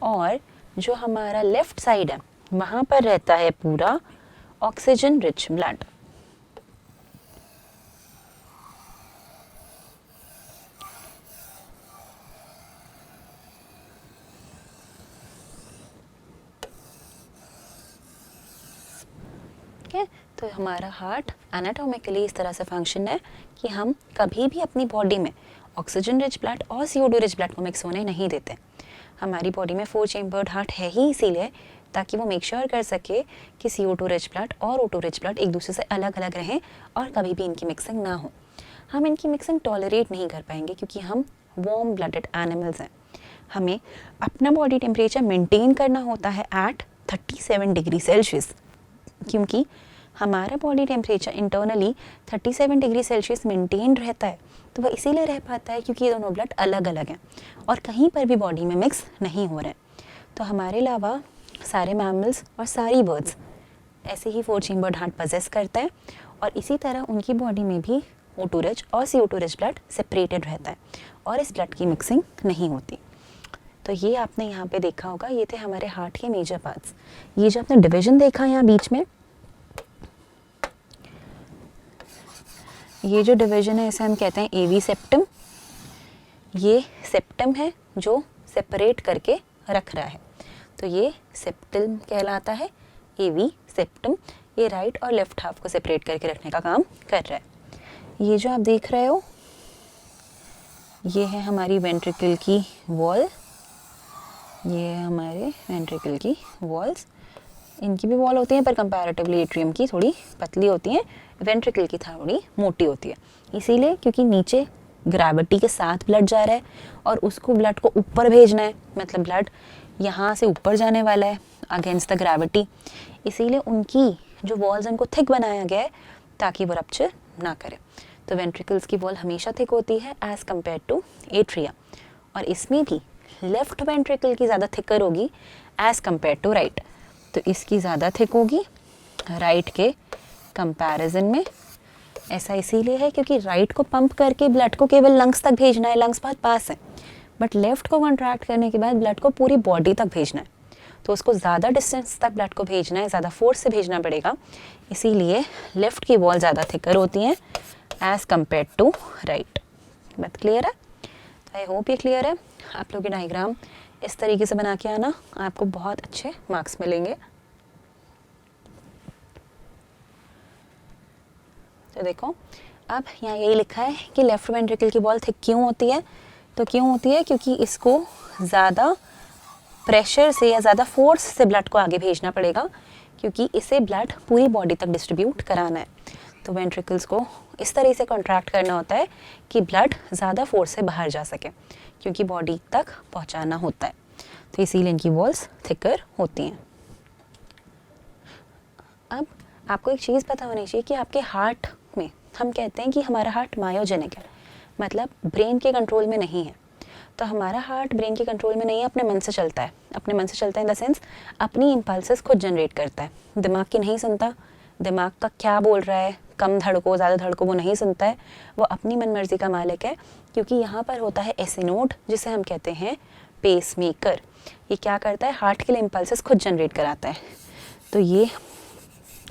Speaker 1: और जो हमारा लेफ्ट साइड है वहाँ पर रहता है पूरा ऑक्सीजन रिच ब्लड। तो हमारा हार्ट एनाटॉमिकली इस तरह से फंक्शन है कि हम कभी भी अपनी बॉडी में ऑक्सीजन रिच ब्लड और CO2 रिच ब्लड को मिक्स होने नहीं देते। हमारी बॉडी में 4 चेम्बर्ड हार्ट है ही इसीलिए ताकि वो मेक श्योर कर सके कि CO2 रिच ब्लड और O2 रिच ब्लड एक दूसरे से अलग अलग रहें और कभी भी इनकी मिक्सिंग ना हो। हम इनकी मिक्सिंग टॉलरेट नहीं कर पाएंगे क्योंकि हम वार्म ब्लडेड एनिमल्स हैं। हमें अपना बॉडी टेम्परेचर मेंटेन करना होता है एट 37 डिग्री सेल्सियस, क्योंकि हमारा body temperature internally 37 degree Celsius maintain रहता है। तो वह इसीलिए रह पाता है क्योंकि ये दोनों ब्लड अलग अलग हैं और कहीं पर भी बॉडी में मिक्स नहीं हो रहे हैं। तो हमारे अलावा सारे मैमल्स और सारी बर्ड्स ऐसे ही 4 चेम्बर्ड हार्ट पजेस करते हैं और इसी तरह उनकी बॉडी में भी O2 रिच और CO2 रिच ब्लड सेपरेटेड रहता है और इस ब्लड की मिक्सिंग नहीं होती। तो ये आपने यहाँ पे देखा होगा, ये थे हमारे हार्ट के मेजर पार्ट्स। ये जो आपने डिवीजन देखा यहाँ बीच में, ये जो डिवीजन है इसे हम कहते हैं AV सेप्टम। ये सेप्टम है जो सेपरेट करके रख रहा है, तो ये सेप्टम कहलाता है, AV सेप्टम। ये राइट और लेफ्ट हाफ को सेपरेट करके रखने का काम कर रहा है। ये जो आप देख रहे हो ये है हमारी वेंट्रिकल की वॉल, ये है हमारे वेंट्रिकल की वॉल्स। इनकी भी वॉल होती हैं पर कंपैरेटिवली एट्रियम की थोड़ी पतली होती हैं, वेंट्रिकल की थोड़ी मोटी होती है। इसीलिए क्योंकि नीचे ग्रेविटी के साथ ब्लड जा रहा है और उसको ब्लड को ऊपर भेजना है, मतलब ब्लड यहाँ से ऊपर जाने वाला है अगेंस्ट द ग्रेविटी। इसीलिए उनकी जो वॉल्स उनको थिक बनाया गया है ताकि वो रप्चर ना करे। तो वेंट्रिकल्स की वॉल हमेशा थिक होती है एज कम्पेयर टू एट्रिया, और इसमें भी लेफ्ट वेंट्रिकल की ज़्यादा थिकर होगी एज कम्पेयर टू राइट। तो इसकी ज़्यादा थिक होगी राइट के कंपैरिजन में। ऐसा इसीलिए है क्योंकि राइट को पंप करके ब्लड को केवल लंग्स तक भेजना है, लंग्स बहुत पास है, बट लेफ्ट को कॉन्ट्रैक्ट करने के बाद ब्लड को पूरी बॉडी तक भेजना है। तो उसको ज़्यादा डिस्टेंस तक ब्लड को भेजना है, ज़्यादा फोर्स से भेजना पड़ेगा, इसीलिए लेफ़्ट की वॉल ज़्यादा थिकर होती हैं एज़ कम्पेयर टू राइट। बात क्लियर है? तो आई होप ये क्लियर है। आप लोग के डायग्राम इस तरीके से बना के आना, आपको बहुत अच्छे मार्क्स मिलेंगे। तो देखो अब यहाँ यही लिखा है कि लेफ्ट वेंट्रिकल की वॉल थिक क्यों होती है। तो क्यों होती है? क्योंकि इसको ज़्यादा प्रेशर से या ज़्यादा फोर्स से ब्लड को आगे भेजना पड़ेगा, क्योंकि इसे ब्लड पूरी बॉडी तक डिस्ट्रीब्यूट कराना है। तो वेंट्रिकल्स को इस तरह से कॉन्ट्रैक्ट करना होता है कि ब्लड ज़्यादा फोर्स से बाहर जा सके, क्योंकि बॉडी तक पहुंचाना होता है। तो इसीलिए इनकी वॉल्स थिकर होती हैं। अब आपको एक चीज़ पता होनी चाहिए कि आपके हार्ट में, हम कहते हैं कि हमारा हार्ट मायोजेनिक है, मतलब ब्रेन के कंट्रोल में नहीं है। तो हमारा हार्ट ब्रेन के कंट्रोल में नहीं है, अपने मन से चलता है। अपने मन से चलता है इन द सेंस अपनी इम्पल्सेस खुद जनरेट करता है, दिमाग की नहीं सुनता। दिमाग का क्या बोल रहा है, कम धड़को ज़्यादा धड़को, वो नहीं सुनता है। वो अपनी मनमर्जी का मालिक है, क्योंकि यहाँ पर होता है एसी नोड, जिसे हम कहते हैं पेस मेकर। ये क्या करता है, हार्ट के लिए इम्पल्सेस खुद जनरेट कराता है। तो ये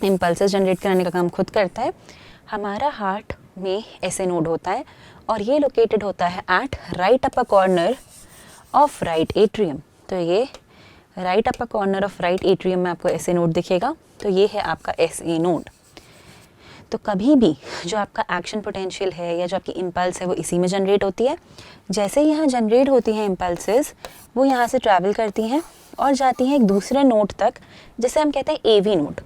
Speaker 1: इम्पल्सेस जनरेट कराने का काम खुद करता है। हमारा हार्ट में ऐसे नोड होता है और ये लोकेटेड होता है at right upper corner of right atrium. तो ये right upper corner of right atrium में आपको ऐसे नोड दिखेगा। तो ये है आपका SA नोड। तो कभी भी जो आपका एक्शन पोटेंशियल है या जो आपकी इम्पल्स है वो इसी में जनरेट होती है। जैसे यहाँ जनरेट होती हैं इम्पल्सेस, वो यहाँ से ट्रैवल करती हैं और जाती हैं एक दूसरे नोड तक, जिसे हम कहते हैं AV नोड।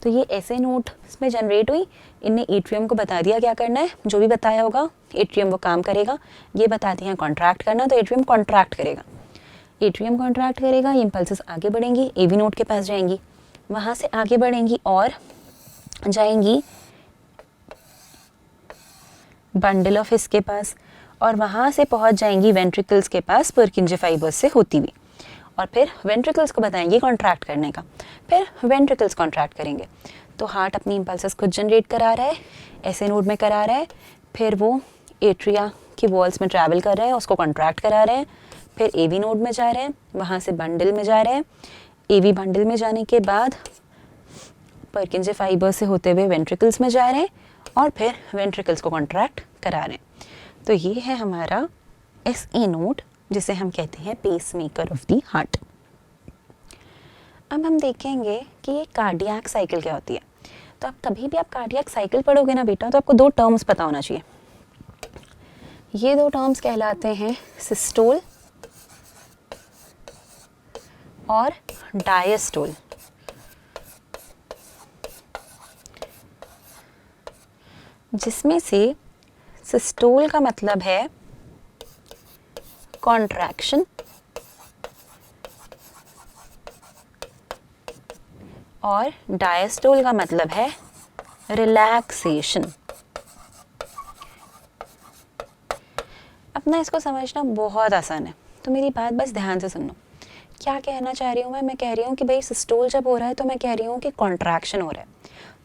Speaker 1: तो ये ऐसे नोड में जनरेट हुई, इनने एट्रियम को बता दिया क्या करना है, जो भी बताया होगा एट्रियम वो काम करेगा। ये बताती हैं कॉन्ट्रैक्ट करना, तो एट्रियम कॉन्ट्रैक्ट करेगा। एट्रियम कॉन्ट्रैक्ट करेगा, ये इम्पल्सेस आगे बढ़ेंगी, AV नोड के पास जाएंगी, वहाँ से आगे बढ़ेंगी और जाएंगी बंडल ऑफ हिस के पास, और वहाँ से पहुँच जाएंगी वेंट्रिकल्स के पास पुरकिंजे फाइबर्स से होती हुई, और फिर वेंट्रिकल्स को बताएंगे कॉन्ट्रैक्ट करने का, फिर वेंट्रिकल्स कॉन्ट्रैक्ट करेंगे। तो हार्ट अपनी इम्पल्सेस खुद जनरेट करा रहा है, ऐसे नोड में करा रहा है, फिर वो एट्रिया की वॉल्स में ट्रैवल कर रहे हैं, उसको कॉन्ट्रैक्ट करा रहे हैं, फिर AV नोड में जा रहे हैं, वहाँ से बंडल में जा रहे हैं, AV बंडल में जाने के बाद पुरकिंजे फाइबर से होते हुए वेंट्रिकल्स में जा रहे हैं और फिर वेंट्रिकल्स को कॉन्ट्रैक्ट करा रहे हैं। तो ये है हमारा SA नोड, जिसे हम कहते हैं pacemaker of the heart. अब हम देखेंगे कि ये कार्डियक साइकिल क्या होती है। तो आप कभी भी आप कार्डियक साइकिल पढ़ोगे ना बेटा, तो आपको 2 टर्म्स पता होना चाहिए। ये 2 टर्म्स कहलाते हैं सिस्टोल और डायस्टोल। जिसमें से सिस्टोल का मतलब है कॉन्ट्रैक्शन और डायस्टोल का मतलब है रिलैक्सेशन। अपना इसको समझना बहुत आसान है, तो मेरी बात बस ध्यान से सुनो। क्या कहना चाह रही हूँ मैं कह रही हूँ कि भाई सिस्टोल जब हो रहा है तो मैं कह रही हूँ कि कॉन्ट्रैक्शन हो रहा है।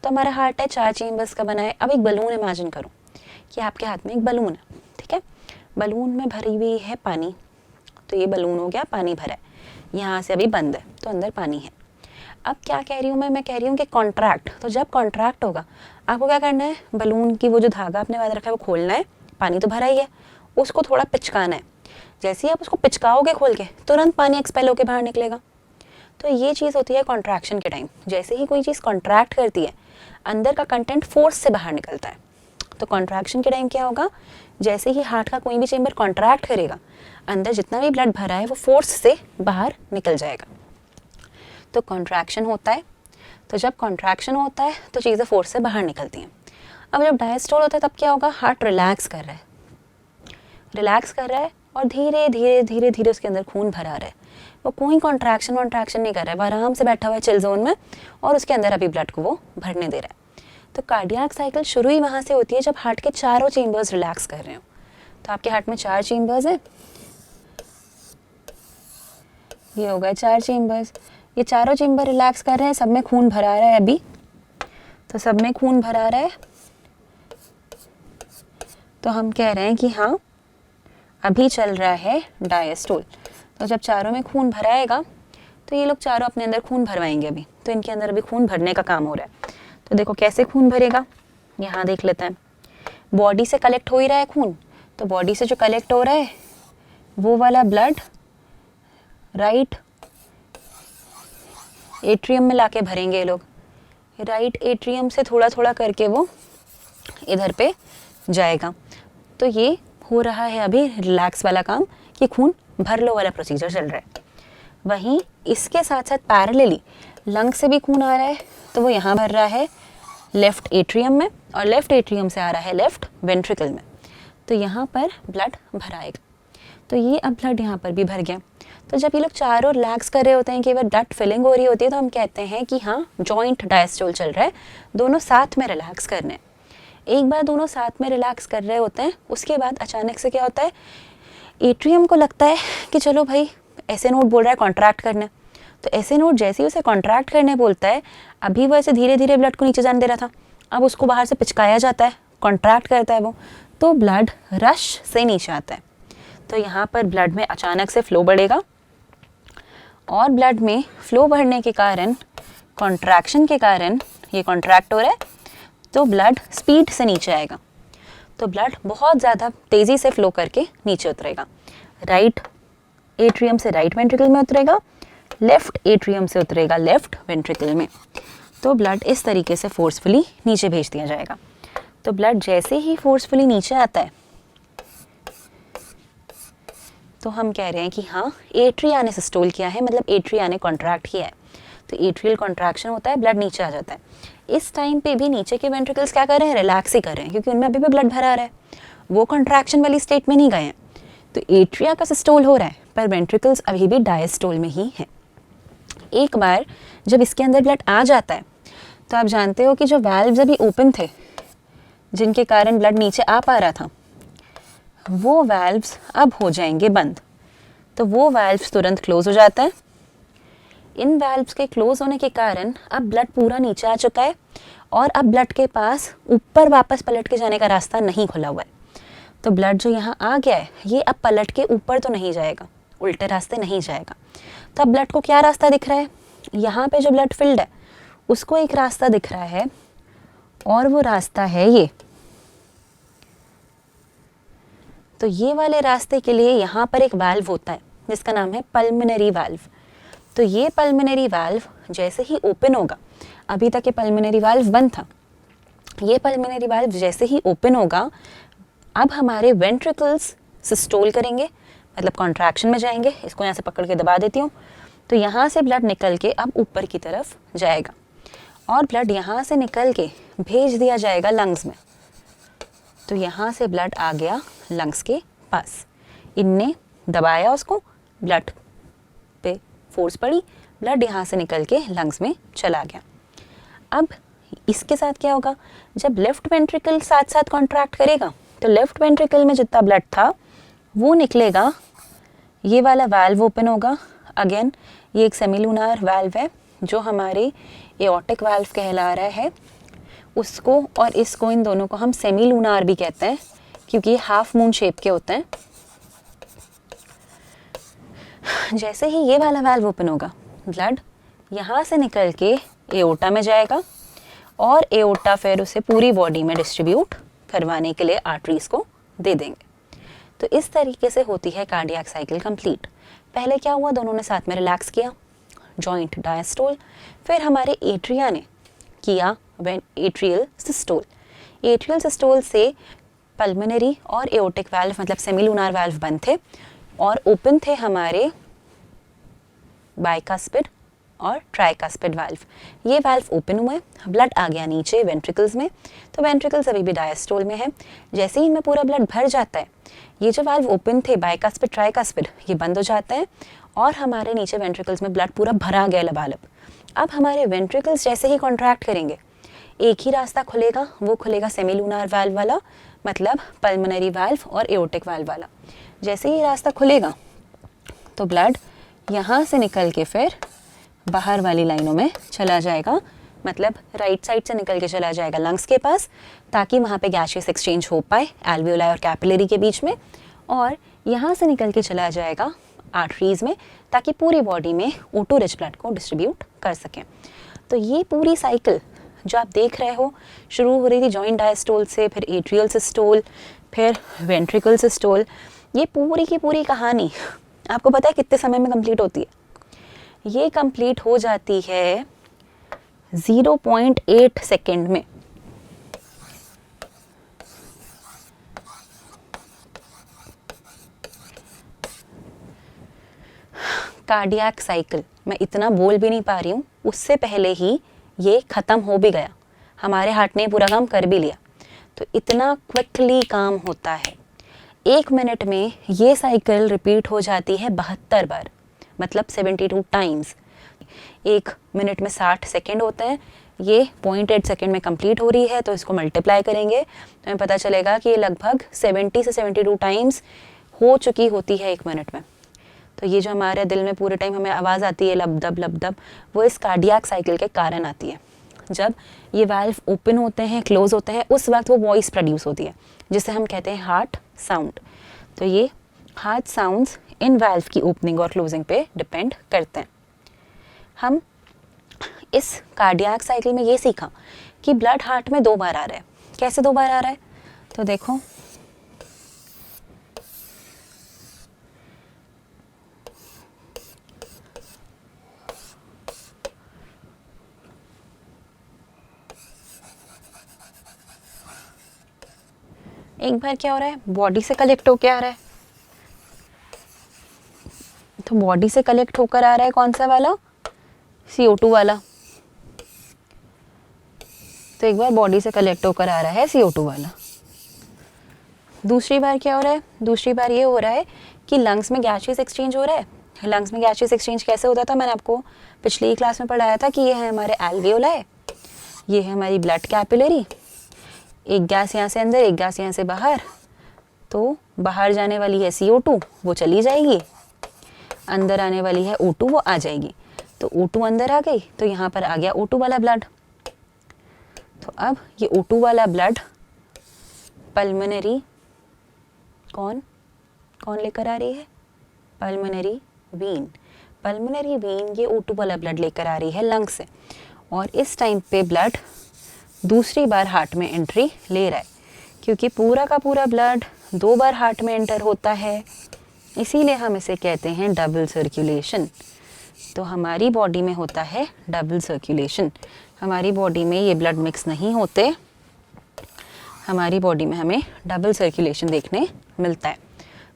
Speaker 1: तो हमारा हार्ट है 4 चेम्बर्स का बना है। अब एक बलून इमेजिन करो कि आपके हाथ में एक बलून है, ठीक है। बलून में भरी हुई है पानी, तो ये बलून हो गया, पानी भरा है, यहाँ से अभी बंद है, तो अंदर पानी है। अब क्या कह रही हूँ मैं कह रही हूँ कि कॉन्ट्रैक्ट। तो जब कॉन्ट्रैक्ट होगा आपको क्या करना है, बलून की वो जो धागा आपने बांध रखा है वो खोलना है, पानी तो भरा ही है, उसको थोड़ा पिचकाना है। जैसे ही आप उसको पिचकाओगे खोल के, तुरंत पानी एक्सपेल होकर बाहर निकलेगा। तो ये चीज़ होती है कॉन्ट्रैक्शन के टाइम। जैसे ही कोई चीज़ कॉन्ट्रैक्ट करती है, अंदर का कंटेंट फोर्स से बाहर निकलता है। तो कॉन्ट्रैक्शन के टाइम क्या होगा, जैसे ही हार्ट का कोई भी चेंबर कॉन्ट्रैक्ट करेगा, अंदर जितना भी ब्लड भरा है वो फोर्स से बाहर निकल जाएगा। तो कॉन्ट्रैक्शन होता है। तो जब कॉन्ट्रैक्शन होता है तो चीज़ें फोर्स से बाहर निकलती हैं। अब जब डायस्टोल होता है तब क्या होगा, हार्ट रिलैक्स कर रहा है, रिलैक्स कर रहा है और धीरे धीरे धीरे धीरे उसके अंदर खून भरा रहा है। वो कोई कॉन्ट्रैक्शन नहीं कर रहा है, वो आराम से बैठा हुआ है चिल जोन में और उसके अंदर अभी ब्लड को वो भरने दे रहा है। तो कार्डियक साइकिल शुरू ही वहाँ से होती है जब हार्ट के चारों चेम्बर्स रिलैक्स कर रहे हो। तो आपके हार्ट में 4 चेम्बर्स हैं, ये हो गए 4 चेम्बर्स। ये चारों चेम्बर रिलैक्स कर रहे हैं, सब में खून भरा रहा है अभी, तो सब में खून भरा रहा है। तो हम कह रहे हैं कि हाँ अभी चल रहा है डायस्टोल। तो जब चारों में खून भराएगा तो ये लोग चारों अपने अंदर खून भरवाएंगे अभी, तो इनके अंदर अभी खून भरने का काम हो रहा है। तो देखो कैसे खून भरेगा, यहाँ देख लेते हैं। बॉडी से कलेक्ट हो ही रहा है खून, तो बॉडी से जो कलेक्ट हो रहा है वो वाला ब्लड राइट एट्रियम में लाके भरेंगे ये लोग। राइट एट्रियम से थोड़ा थोड़ा करके वो इधर पे जाएगा। तो ये हो रहा है अभी रिलैक्स वाला काम कि खून भर लो वाला प्रोसीजर चल रहा है। वहीं इसके साथ साथ पैरेलली लंग से भी खून आ रहा है, तो वो यहाँ भर रहा है लेफ्ट एट्रियम में और लेफ्ट एट्रियम से आ रहा है लेफ्ट वेंट्रिकल में। तो यहाँ पर ब्लड भराएगा। तो ये अब ब्लड यहाँ पर भी भर गया। तो जब ये लोग चारों रिलैक्स कर रहे होते हैं कि वह ब्लड फिलिंग हो रही होती है, तो हम कहते हैं कि हाँ जॉइंट डायस्टोल चल रहा है, दोनों साथ में रिलैक्स करने हैं। एक बार दोनों साथ में रिलैक्स कर रहे होते हैं, उसके बाद अचानक से क्या होता है, एट्रियम को लगता है कि चलो भाई ऐसे नोड बोल रहा है कॉन्ट्रैक्ट करने। तो ऐसे नोड जैसे ही उसे कॉन्ट्रैक्ट करने बोलता है, अभी वो ऐसे धीरे धीरे ब्लड को नीचे जाने दे रहा था, अब उसको बाहर से पिचकाया जाता है, कॉन्ट्रैक्ट करता है वो, तो ब्लड रश से नीचे आता है। तो यहाँ पर ब्लड में अचानक से फ्लो बढ़ेगा और ब्लड में फ्लो बढ़ने के कारण, कॉन्ट्रैक्शन के कारण, ये कॉन्ट्रैक्ट हो रहा है तो ब्लड स्पीड से नीचे आएगा, तो ब्लड बहुत ज़्यादा तेज़ी से फ्लो करके नीचे उतरेगा। राइट एट्रियम से राइट वेंट्रिकल में उतरेगा, लेफ्ट एट्रियम से उतरेगा लेफ्ट वेंट्रिकल में, तो ब्लड इस तरीके से फोर्सफुली नीचे भेज दिया जाएगा। तो ब्लड जैसे ही फोर्सफुली नीचे आता है तो हम कह रहे हैं कि हाँ एट्रिया ने सिस्टोल किया है, मतलब एट्रिया ने कॉन्ट्रैक्ट किया है। तो एट्रियल कॉन्ट्रैक्शन होता है, ब्लड नीचे आ जाता है। इस टाइम पे भी नीचे के वेंट्रिकल्स क्या कर रहे हैं, रिलैक्स ही कर रहे हैं, क्योंकि उनमें अभी भी ब्लड भरा आ रहा है, वो कॉन्ट्रैक्शन वाली स्टेट में नहीं गए हैं। तो एट्रिया का सिस्टोल हो रहा है पर वेंट्रिकल्स अभी भी डायस्टोल में ही हैं। एक बार जब इसके अंदर ब्लड आ जाता है तो आप जानते हो कि जो वाल्व्स अभी ओपन थे जिनके कारण ब्लड नीचे आ पा रहा था, वो वाल्व्स अब हो जाएंगे बंद। तो वो वाल्व्स तुरंत क्लोज हो जाता है। इन वाल्व्स के क्लोज होने के कारण अब ब्लड पूरा नीचे आ चुका है और अब ब्लड के पास ऊपर वापस पलट के जाने का रास्ता नहीं खुला हुआ है। तो ब्लड जो यहाँ आ गया है ये अब पलट के ऊपर तो नहीं जाएगा, उल्टे रास्ते नहीं जाएगा। तो अब ब्लड को क्या रास्ता दिख रहा है, यहाँ पे जो ब्लड फिल्ड है उसको एक रास्ता दिख रहा है और वो रास्ता है ये। तो ये वाले रास्ते के लिए यहाँ पर एक वाल्व होता है जिसका नाम है पल्मोनरी वाल्व। तो ये पल्मोनरी वाल्व जैसे ही ओपन होगा, अभी तक ये पल्मोनरी वाल्व बंद था, ये पल्मोनरी वाल्व जैसे ही ओपन होगा अब हमारे वेंट्रिकल्स सिस्टोल करेंगे, मतलब कॉन्ट्रैक्शन में जाएंगे। इसको यहाँ से पकड़ के दबा देती हूँ। तो यहाँ से ब्लड निकल के अब ऊपर की तरफ जाएगा और ब्लड यहाँ से निकल के भेज दिया जाएगा लंग्स में। तो यहाँ से ब्लड आ गया लंग्स के पास, इनने दबाया उसको, ब्लड पे फोर्स पड़ी, ब्लड यहाँ से निकल के लंग्स में चला गया। अब इसके साथ क्या होगा, जब लेफ्ट वेंट्रिकल साथ साथ कॉन्ट्रैक्ट करेगा तो लेफ्ट वेंट्रिकल में जितना ब्लड था वो निकलेगा, ये वाला वाल्व ओपन होगा। अगेन ये एक सेमीलूनार वाल्व है जो हमारे एओर्टिक वाल्व कहला रहा है। उसको और इसको, इन दोनों को हम सेमीलूनार भी कहते हैं क्योंकि ये हाफ मून शेप के होते हैं। जैसे ही ये वाला वाल्व ओपन होगा ब्लड यहाँ से निकल के एओर्टा में जाएगा और एओर्टा फिर उसे पूरी बॉडी में डिस्ट्रीब्यूट करवाने के लिए आर्टरीज को दे देंगे। तो इस तरीके से होती है कार्डियक साइकिल कंप्लीट। पहले क्या हुआ, दोनों ने साथ में रिलैक्स किया, जॉइंट डायस्टोल, फिर हमारे एट्रिया ने किया एट्रियल सिस्टोल। एट्रियल सिस्टोल से पल्मोनरी और एओर्टिक वाल्व मतलब सेमीलूनार वाल्व बंद थे और ओपन थे हमारे बाइकास्पिड और ट्राइकास्पिड वाल्व। ये वाल्व ओपन हुए, ब्लड आ गया नीचे वेंट्रिकल्स में, तो वेंट्रिकल्स अभी भी डायस्टोल में है। जैसे ही इनमें पूरा ब्लड भर जाता है, ये जो वाल्व ओपन थे बाइकास्पिड ट्राइकास्पिड ये बंद हो जाता है और हमारे नीचे वेंट्रिकल्स में ब्लड पूरा भरा गया लबालब। अब हमारे वेंट्रिकल्स जैसे ही कॉन्ट्रैक्ट करेंगे एक ही रास्ता खुलेगा, वो खुलेगा सेमीलूनार वाल्व वाला, मतलब पल्मोनरी वाल्व और एओर्टिक वाल्व वाला। जैसे ही रास्ता खुलेगा तो ब्लड यहाँ से निकल के फिर बाहर वाली लाइनों में चला जाएगा, मतलब राइट साइड से निकल के चला जाएगा लंग्स के पास ताकि वहाँ पे गैसियस एक्सचेंज हो पाए एल्वियोलाई और कैपिलरी के बीच में, और यहाँ से निकल के चला जाएगा आर्टरीज में ताकि पूरी बॉडी में O2 रिच ब्लड को डिस्ट्रीब्यूट कर सकें। तो ये पूरी साइकिल जो आप देख रहे हो शुरू हो रही थी जॉइंट डायस्टोल से, फिर एट्रियल सिस्टोल, फिर वेंट्रिकल सिस्टोल, ये पूरी की पूरी कहानी आपको पता है कितने समय में कंप्लीट होती है? ये कंप्लीट हो जाती है 0.8 सेकेंड में। कार्डियक साइकिल मैं इतना बोल भी नहीं पा रही हूँ, उससे पहले ही ये ख़त्म हो भी गया, हमारे हार्ट ने पूरा काम कर भी लिया। तो इतना क्विकली काम होता है। 1 मिनट में ये साइकिल रिपीट हो जाती है 72 बार, मतलब 72 टाइम्स। 1 मिनट में 60 सेकेंड होते हैं, ये 0.8 सेकेंड में कंप्लीट हो रही है, तो इसको मल्टीप्लाई करेंगे तो हमें पता चलेगा कि ये लगभग 70 से 72 टाइम्स हो चुकी होती है 1 मिनट में। तो ये जो हमारे दिल में पूरे टाइम हमें आवाज़ आती है लब दब, वो इस कार्डियक साइकिल के कारण आती है। जब ये वाल्व ओपन होते हैं, क्लोज होते हैं, उस वक्त वो वॉइस प्रोड्यूस होती है जिसे हम कहते हैं हार्ट साउंड। तो ये हार्ट साउंड्स इन वाल्व की ओपनिंग और क्लोजिंग पे डिपेंड करते हैं। हम इस कार्डियक साइकिल में ये सीखा कि ब्लड हार्ट में 2 बार आ रहा है। कैसे 2 बार आ रहा है? तो देखो, एक बार क्या हो रहा है, बॉडी से कलेक्ट होकर आ रहा है। तो बॉडी से कलेक्ट होकर आ रहा है कौन सा वाला? CO2 वाला। तो एक बार बॉडी से कलेक्ट होकर आ रहा है CO2 वाला। दूसरी बार क्या हो रहा है? दूसरी बार ये हो रहा है कि लंग्स में गैसेस एक्सचेंज हो रहा है। लंग्स में गैसेस एक्सचेंज कैसे होता था? मैंने आपको पिछली क्लास में पढ़ाया था कि ये है हमारे एल्वेओलाई, ये है हमारी ब्लड कैपिलरी। एक गैस यहाँ से अंदर, एक गैस यहाँ से बाहर। तो बाहर जाने वाली है CO2, वो चली जाएगी। अंदर आने वाली है O2, वो आ जाएगी। तो O2 अंदर आ गई, तो यहाँ पर आ गया O2 वाला ब्लड। तो अब ये O2 वाला ब्लड पल्मोनरी कौन लेकर आ रही है? Pulmonary Wien. पल्मोनरी वीन ये O2 वाला ब्लड लेकर आ रही है लंग से, और इस टाइम पे ब्लड दूसरी बार हार्ट में एंट्री ले रहा है, क्योंकि पूरा का पूरा ब्लड 2 बार हार्ट में एंटर होता है, इसीलिए हम इसे कहते हैं डबल सर्कुलेशन। तो हमारी बॉडी में होता है डबल सर्कुलेशन। हमारी बॉडी में ये ब्लड मिक्स नहीं होते, हमारी बॉडी में हमें डबल सर्कुलेशन देखने मिलता है।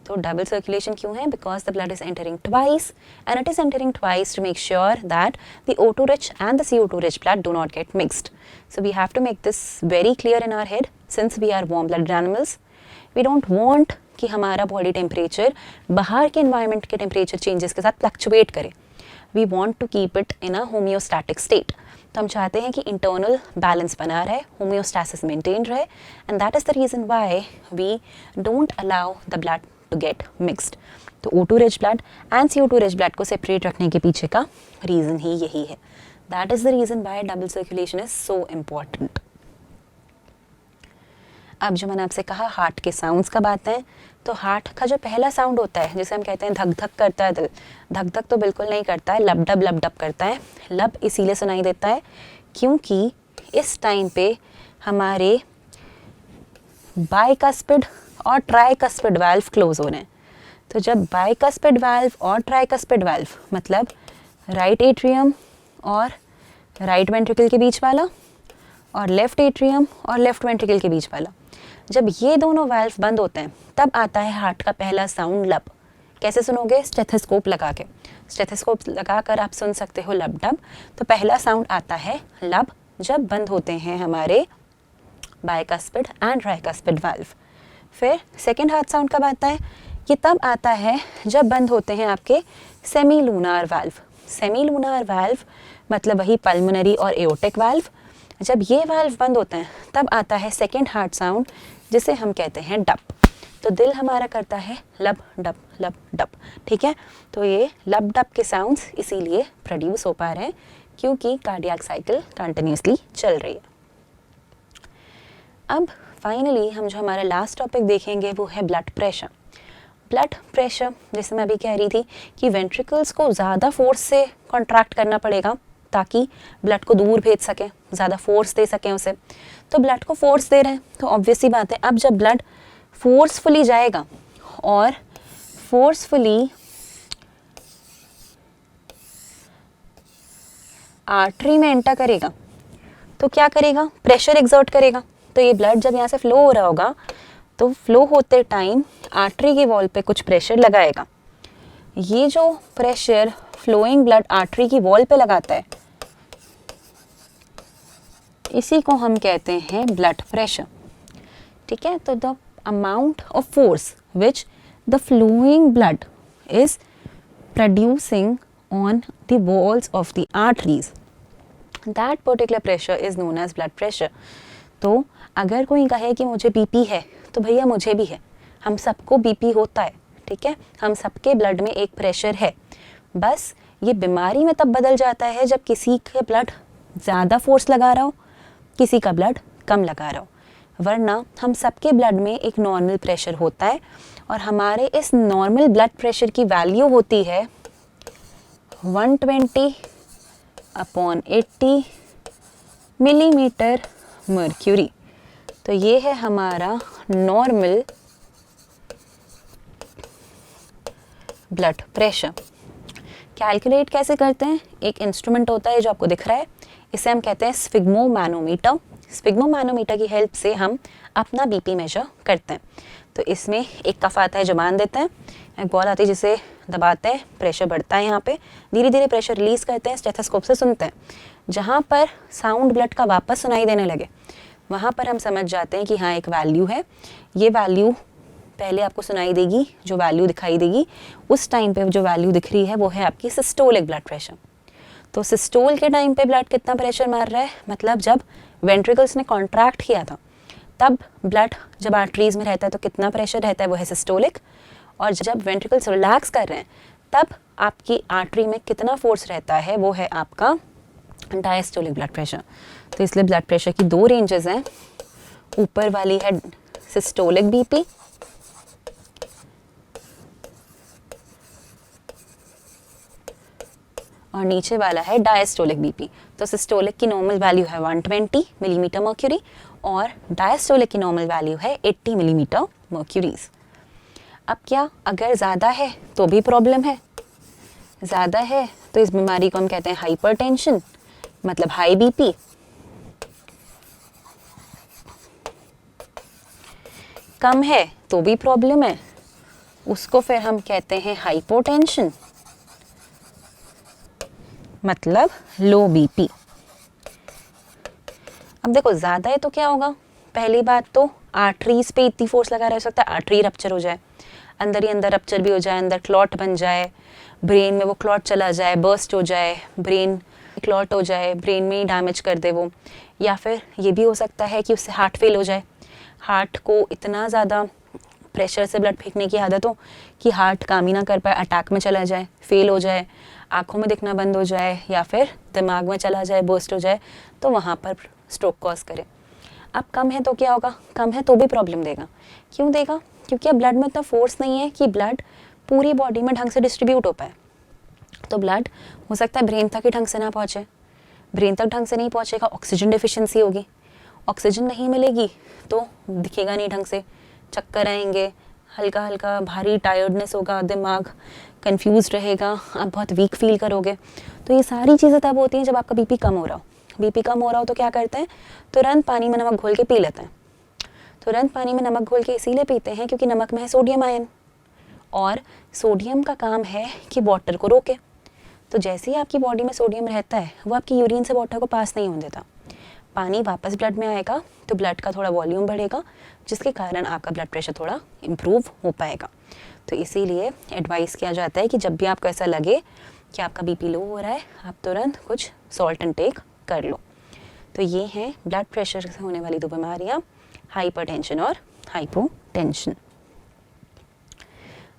Speaker 1: तो डबल सर्कुलेशन क्यों है? Because the blood is entering twice, and it is entering twice to make sure that the O2 rich and the CO2 rich blood do not get mixed. So we have to make this very clear in our head, since we are warm blooded animals. We don't want कि हमारा body temperature बाहर के environment के temperature changes के साथ fluctuate करे। We want to keep it in a homeostatic state. तो हम चाहते हैं कि इंटरनल बैलेंस बना रहे, होम्योस्टैसिस मेंटेन रहे, and that is the reason why we don't allow the blood to get mixed. तो O2 rich blood and CO2 rich blood को सेपरेट रखने के पीछे का रीज़न ही यही है। That is the reason why double circulation is so important. अब जो मैंने आपसे कहा हार्ट के साउंड्स कब आते हैं, तो हार्ट का जो पहला साउंड होता है, जिसे हम कहते हैं धक धक करता है दिल, धक धक तो बिल्कुल नहीं करता है, लब डब करता है। लब इसीलिए सुनाई देता है क्योंकि इस टाइम पे हमारे बाइकस्पिड और ट्राइकस्पिड वाल्व क्लोज हो रहे हैं। तो जब बाइकस्पिड वाल्व और ट्राइकस्पिड वाल्व मतलब राइट एट्रियम और राइट वेंट्रिकल के बीच वाला, और लेफ्ट एट्रियम और लेफ्ट वेंट्रिकल के बीच वाला, जब ये दोनों वाल्व बंद होते हैं तब आता है हार्ट का पहला साउंड लब। कैसे सुनोगे? स्टेथोस्कोप लगा के। स्टेथोस्कोप लगा कर आप सुन सकते हो लब डब। तो पहला साउंड आता है लब जब बंद होते हैं हमारे बाइकस्पिड एंड ट्राइकस्पिड वाल्व। फिर सेकेंड हार्ट साउंड कब आता है? ये तब आता है जब बंद होते हैं आपके semi lunar valve. Semi lunar valve मतलब वही पल्मोनरी और एओर्टिक वाल्व। जब ये वाल्व बंद होते हैं तब आता है सेकेंड हार्ट साउंड, जिसे हम कहते हैं डब। तो दिल हमारा करता है लब डब। ठीक है, तो ये लब डब के साउंड्स इसीलिए प्रोड्यूस हो पा रहे हैं क्योंकि कार्डियक साइकिल कंटिन्यूसली चल रही है। अब फाइनली हम जो हमारा लास्ट टॉपिक देखेंगे वो है ब्लड प्रेशर। ब्लड प्रेशर, जैसे मैं अभी कह रही थी कि वेंट्रिकल्स को ज़्यादा फोर्स से कॉन्ट्रैक्ट करना पड़ेगा ताकि ब्लड को दूर भेज सकें, ज़्यादा फोर्स दे सकें उसे। तो ब्लड को फोर्स दे रहे हैं तो ऑब्वियस ही बात है, अब जब ब्लड फोर्सफुली जाएगा और फोर्सफुली आर्टरी में एंटर करेगा तो क्या करेगा? प्रेशर एक्सर्ट करेगा। तो ये ब्लड जब यहाँ से फ्लो हो रहा होगा तो फ्लो होते टाइम आर्टरी के वॉल पे कुछ प्रेशर लगाएगा। ये जो प्रेशर फ्लोइंग ब्लड आर्टरी की वॉल पे लगाता है इसी को हम कहते हैं ब्लड प्रेशर। ठीक है, तो the amount of force which the flowing blood is producing on the walls of the arteries, that particular pressure is known as blood pressure. तो अगर कोई कहे कि मुझे बीपी है तो भैया मुझे भी है, हम सबको बीपी होता है। ठीक है, हम सबके ब्लड में एक प्रेशर है, बस ये बीमारी में तब बदल जाता है जब किसी के ब्लड ज़्यादा फोर्स लगा रहा हो, किसी का ब्लड कम लगा रहा हो। वरना हम सबके ब्लड में एक नॉर्मल प्रेशर होता है और हमारे इस नॉर्मल ब्लड प्रेशर की वैल्यू होती है 120/80 मिलीमीटर मर्क्यूरी। तो ये है हमारा नॉर्मल ब्लड प्रेशर। कैलकुलेट कैसे करते हैं? एक इंस्ट्रूमेंट होता है जो आपको दिख रहा है, इसे हम कहते हैं स्फिग्मोमैनोमीटर। स्फिग्मोमैनोमीटर की हेल्प से हम अपना बीपी मेजर करते हैं। तो इसमें एक कफ आता है जो मान देता है, एक बॉल आती है जिसे दबाते हैं, प्रेशर बढ़ता है, यहाँ पे धीरे धीरे प्रेशर रिलीज करते हैं, स्टेथोस्कोप से सुनते हैं। जहाँ पर साउंड ब्लड का वापस सुनाई देने लगे वहाँ पर हम समझ जाते हैं कि हाँ एक वैल्यू है। ये वैल्यू पहले आपको सुनाई देगी, जो वैल्यू दिखाई देगी उस टाइम पे जो वैल्यू दिख रही है वो है आपकी सिस्टोलिक ब्लड प्रेशर। तो सिस्टोल के टाइम पे ब्लड कितना प्रेशर मार रहा है, मतलब जब वेंट्रिकल्स ने कॉन्ट्रैक्ट किया था तब ब्लड जब आर्टरीज में रहता है तो कितना प्रेशर रहता है, वो है सिस्टोलिक। और जब वेंट्रिकल्स रिलैक्स कर रहे हैं तब आपकी आर्टरी में कितना फोर्स रहता है, वो है आपका डायस्टोलिक ब्लड प्रेशर। तो इसलिए ब्लड प्रेशर की दो रेंजेस हैं, ऊपर वाली है सिस्टोलिक बीपी और नीचे वाला है डायस्टोलिक बीपी। तो सिस्टोलिक की नॉर्मल वैल्यू है 120 मिलीमीटर मर्क्यूरी और डायस्टोलिक की नॉर्मल वैल्यू है 80 मिलीमीटर मर्क्यूरीज। अब क्या अगर ज़्यादा है तो भी प्रॉब्लम है? ज़्यादा है तो इस बीमारी को हम कहते हैं हाइपरटेंशन, मतलब हाई बीपी। कम है तो भी प्रॉब्लम है, उसको फिर हम कहते हैं हाइपोटेंशन, मतलब लो बीपी। अब देखो ज़्यादा है तो क्या होगा? पहली बात तो आर्टरीज पे इतनी फोर्स लगा रह सकता है, आर्टरी रप्चर हो जाए, अंदर ही अंदर रप्चर भी हो जाए, अंदर क्लॉट बन जाए, ब्रेन में वो क्लॉट चला जाए, बर्स्ट हो जाए, ब्रेन क्लॉट हो जाए, ब्रेन में ही डैमेज कर दे वो। या फिर ये भी हो सकता है कि उससे हार्ट फेल हो जाए, हार्ट को इतना ज़्यादा प्रेशर से ब्लड फेंकने की आदत हो कि हार्ट काम ही ना कर पाए, अटैक में चला जाए, फेल हो जाए, आँखों में दिखना बंद हो जाए, या फिर दिमाग में चला जाए, बर्स्ट हो जाए, तो वहाँ पर स्ट्रोक कॉज करे। अब कम है तो क्या होगा? कम है तो भी प्रॉब्लम देगा। क्यों देगा? क्योंकि अब ब्लड में इतना फोर्स नहीं है कि ब्लड पूरी बॉडी में ढंग से डिस्ट्रीब्यूट हो पाए। तो ब्लड हो सकता है ब्रेन तक ही ढंग से ना पहुँचे, ब्रेन तक ढंग से नहीं पहुँचेगा, ऑक्सीजन डिफिशिएंसी होगी, ऑक्सीजन नहीं मिलेगी तो दिखेगा नहीं ढंग से, चक्कर आएंगे, हल्का हल्का भारी टायर्डनेस होगा, दिमाग कंफ्यूज रहेगा, आप बहुत वीक फील करोगे। तो ये सारी चीज़ें तब होती हैं जब आपका बीपी कम हो रहा हो। बीपी कम हो रहा हो तो क्या करते हैं? तुरंत पानी में नमक घोल के पी लेते हैं। तुरंत पानी में नमक घोल के इसीलिए पीते हैं क्योंकि नमक में है सोडियम आयन, और सोडियम का काम है कि वाटर को रोके। तो जैसे ही आपकी बॉडी में सोडियम रहता है वो आपकी यूरिन से वाटर को पास नहीं होने देता, पानी वापस ब्लड में आएगा तो ब्लड का थोड़ा वॉल्यूम बढ़ेगा, जिसके कारण आपका ब्लड प्रेशर थोड़ा इम्प्रूव हो पाएगा। तो इसीलिए एडवाइस किया जाता है कि जब भी आपको ऐसा लगे कि आपका बीपी लो हो रहा है, आप तुरंत कुछ सॉल्ट इनटेक कर लो। तो ये हैं ब्लड प्रेशर से होने वाली दो बीमारियाँ, हाइपरटेंशन और hypotension.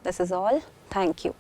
Speaker 1: This is all, thank you.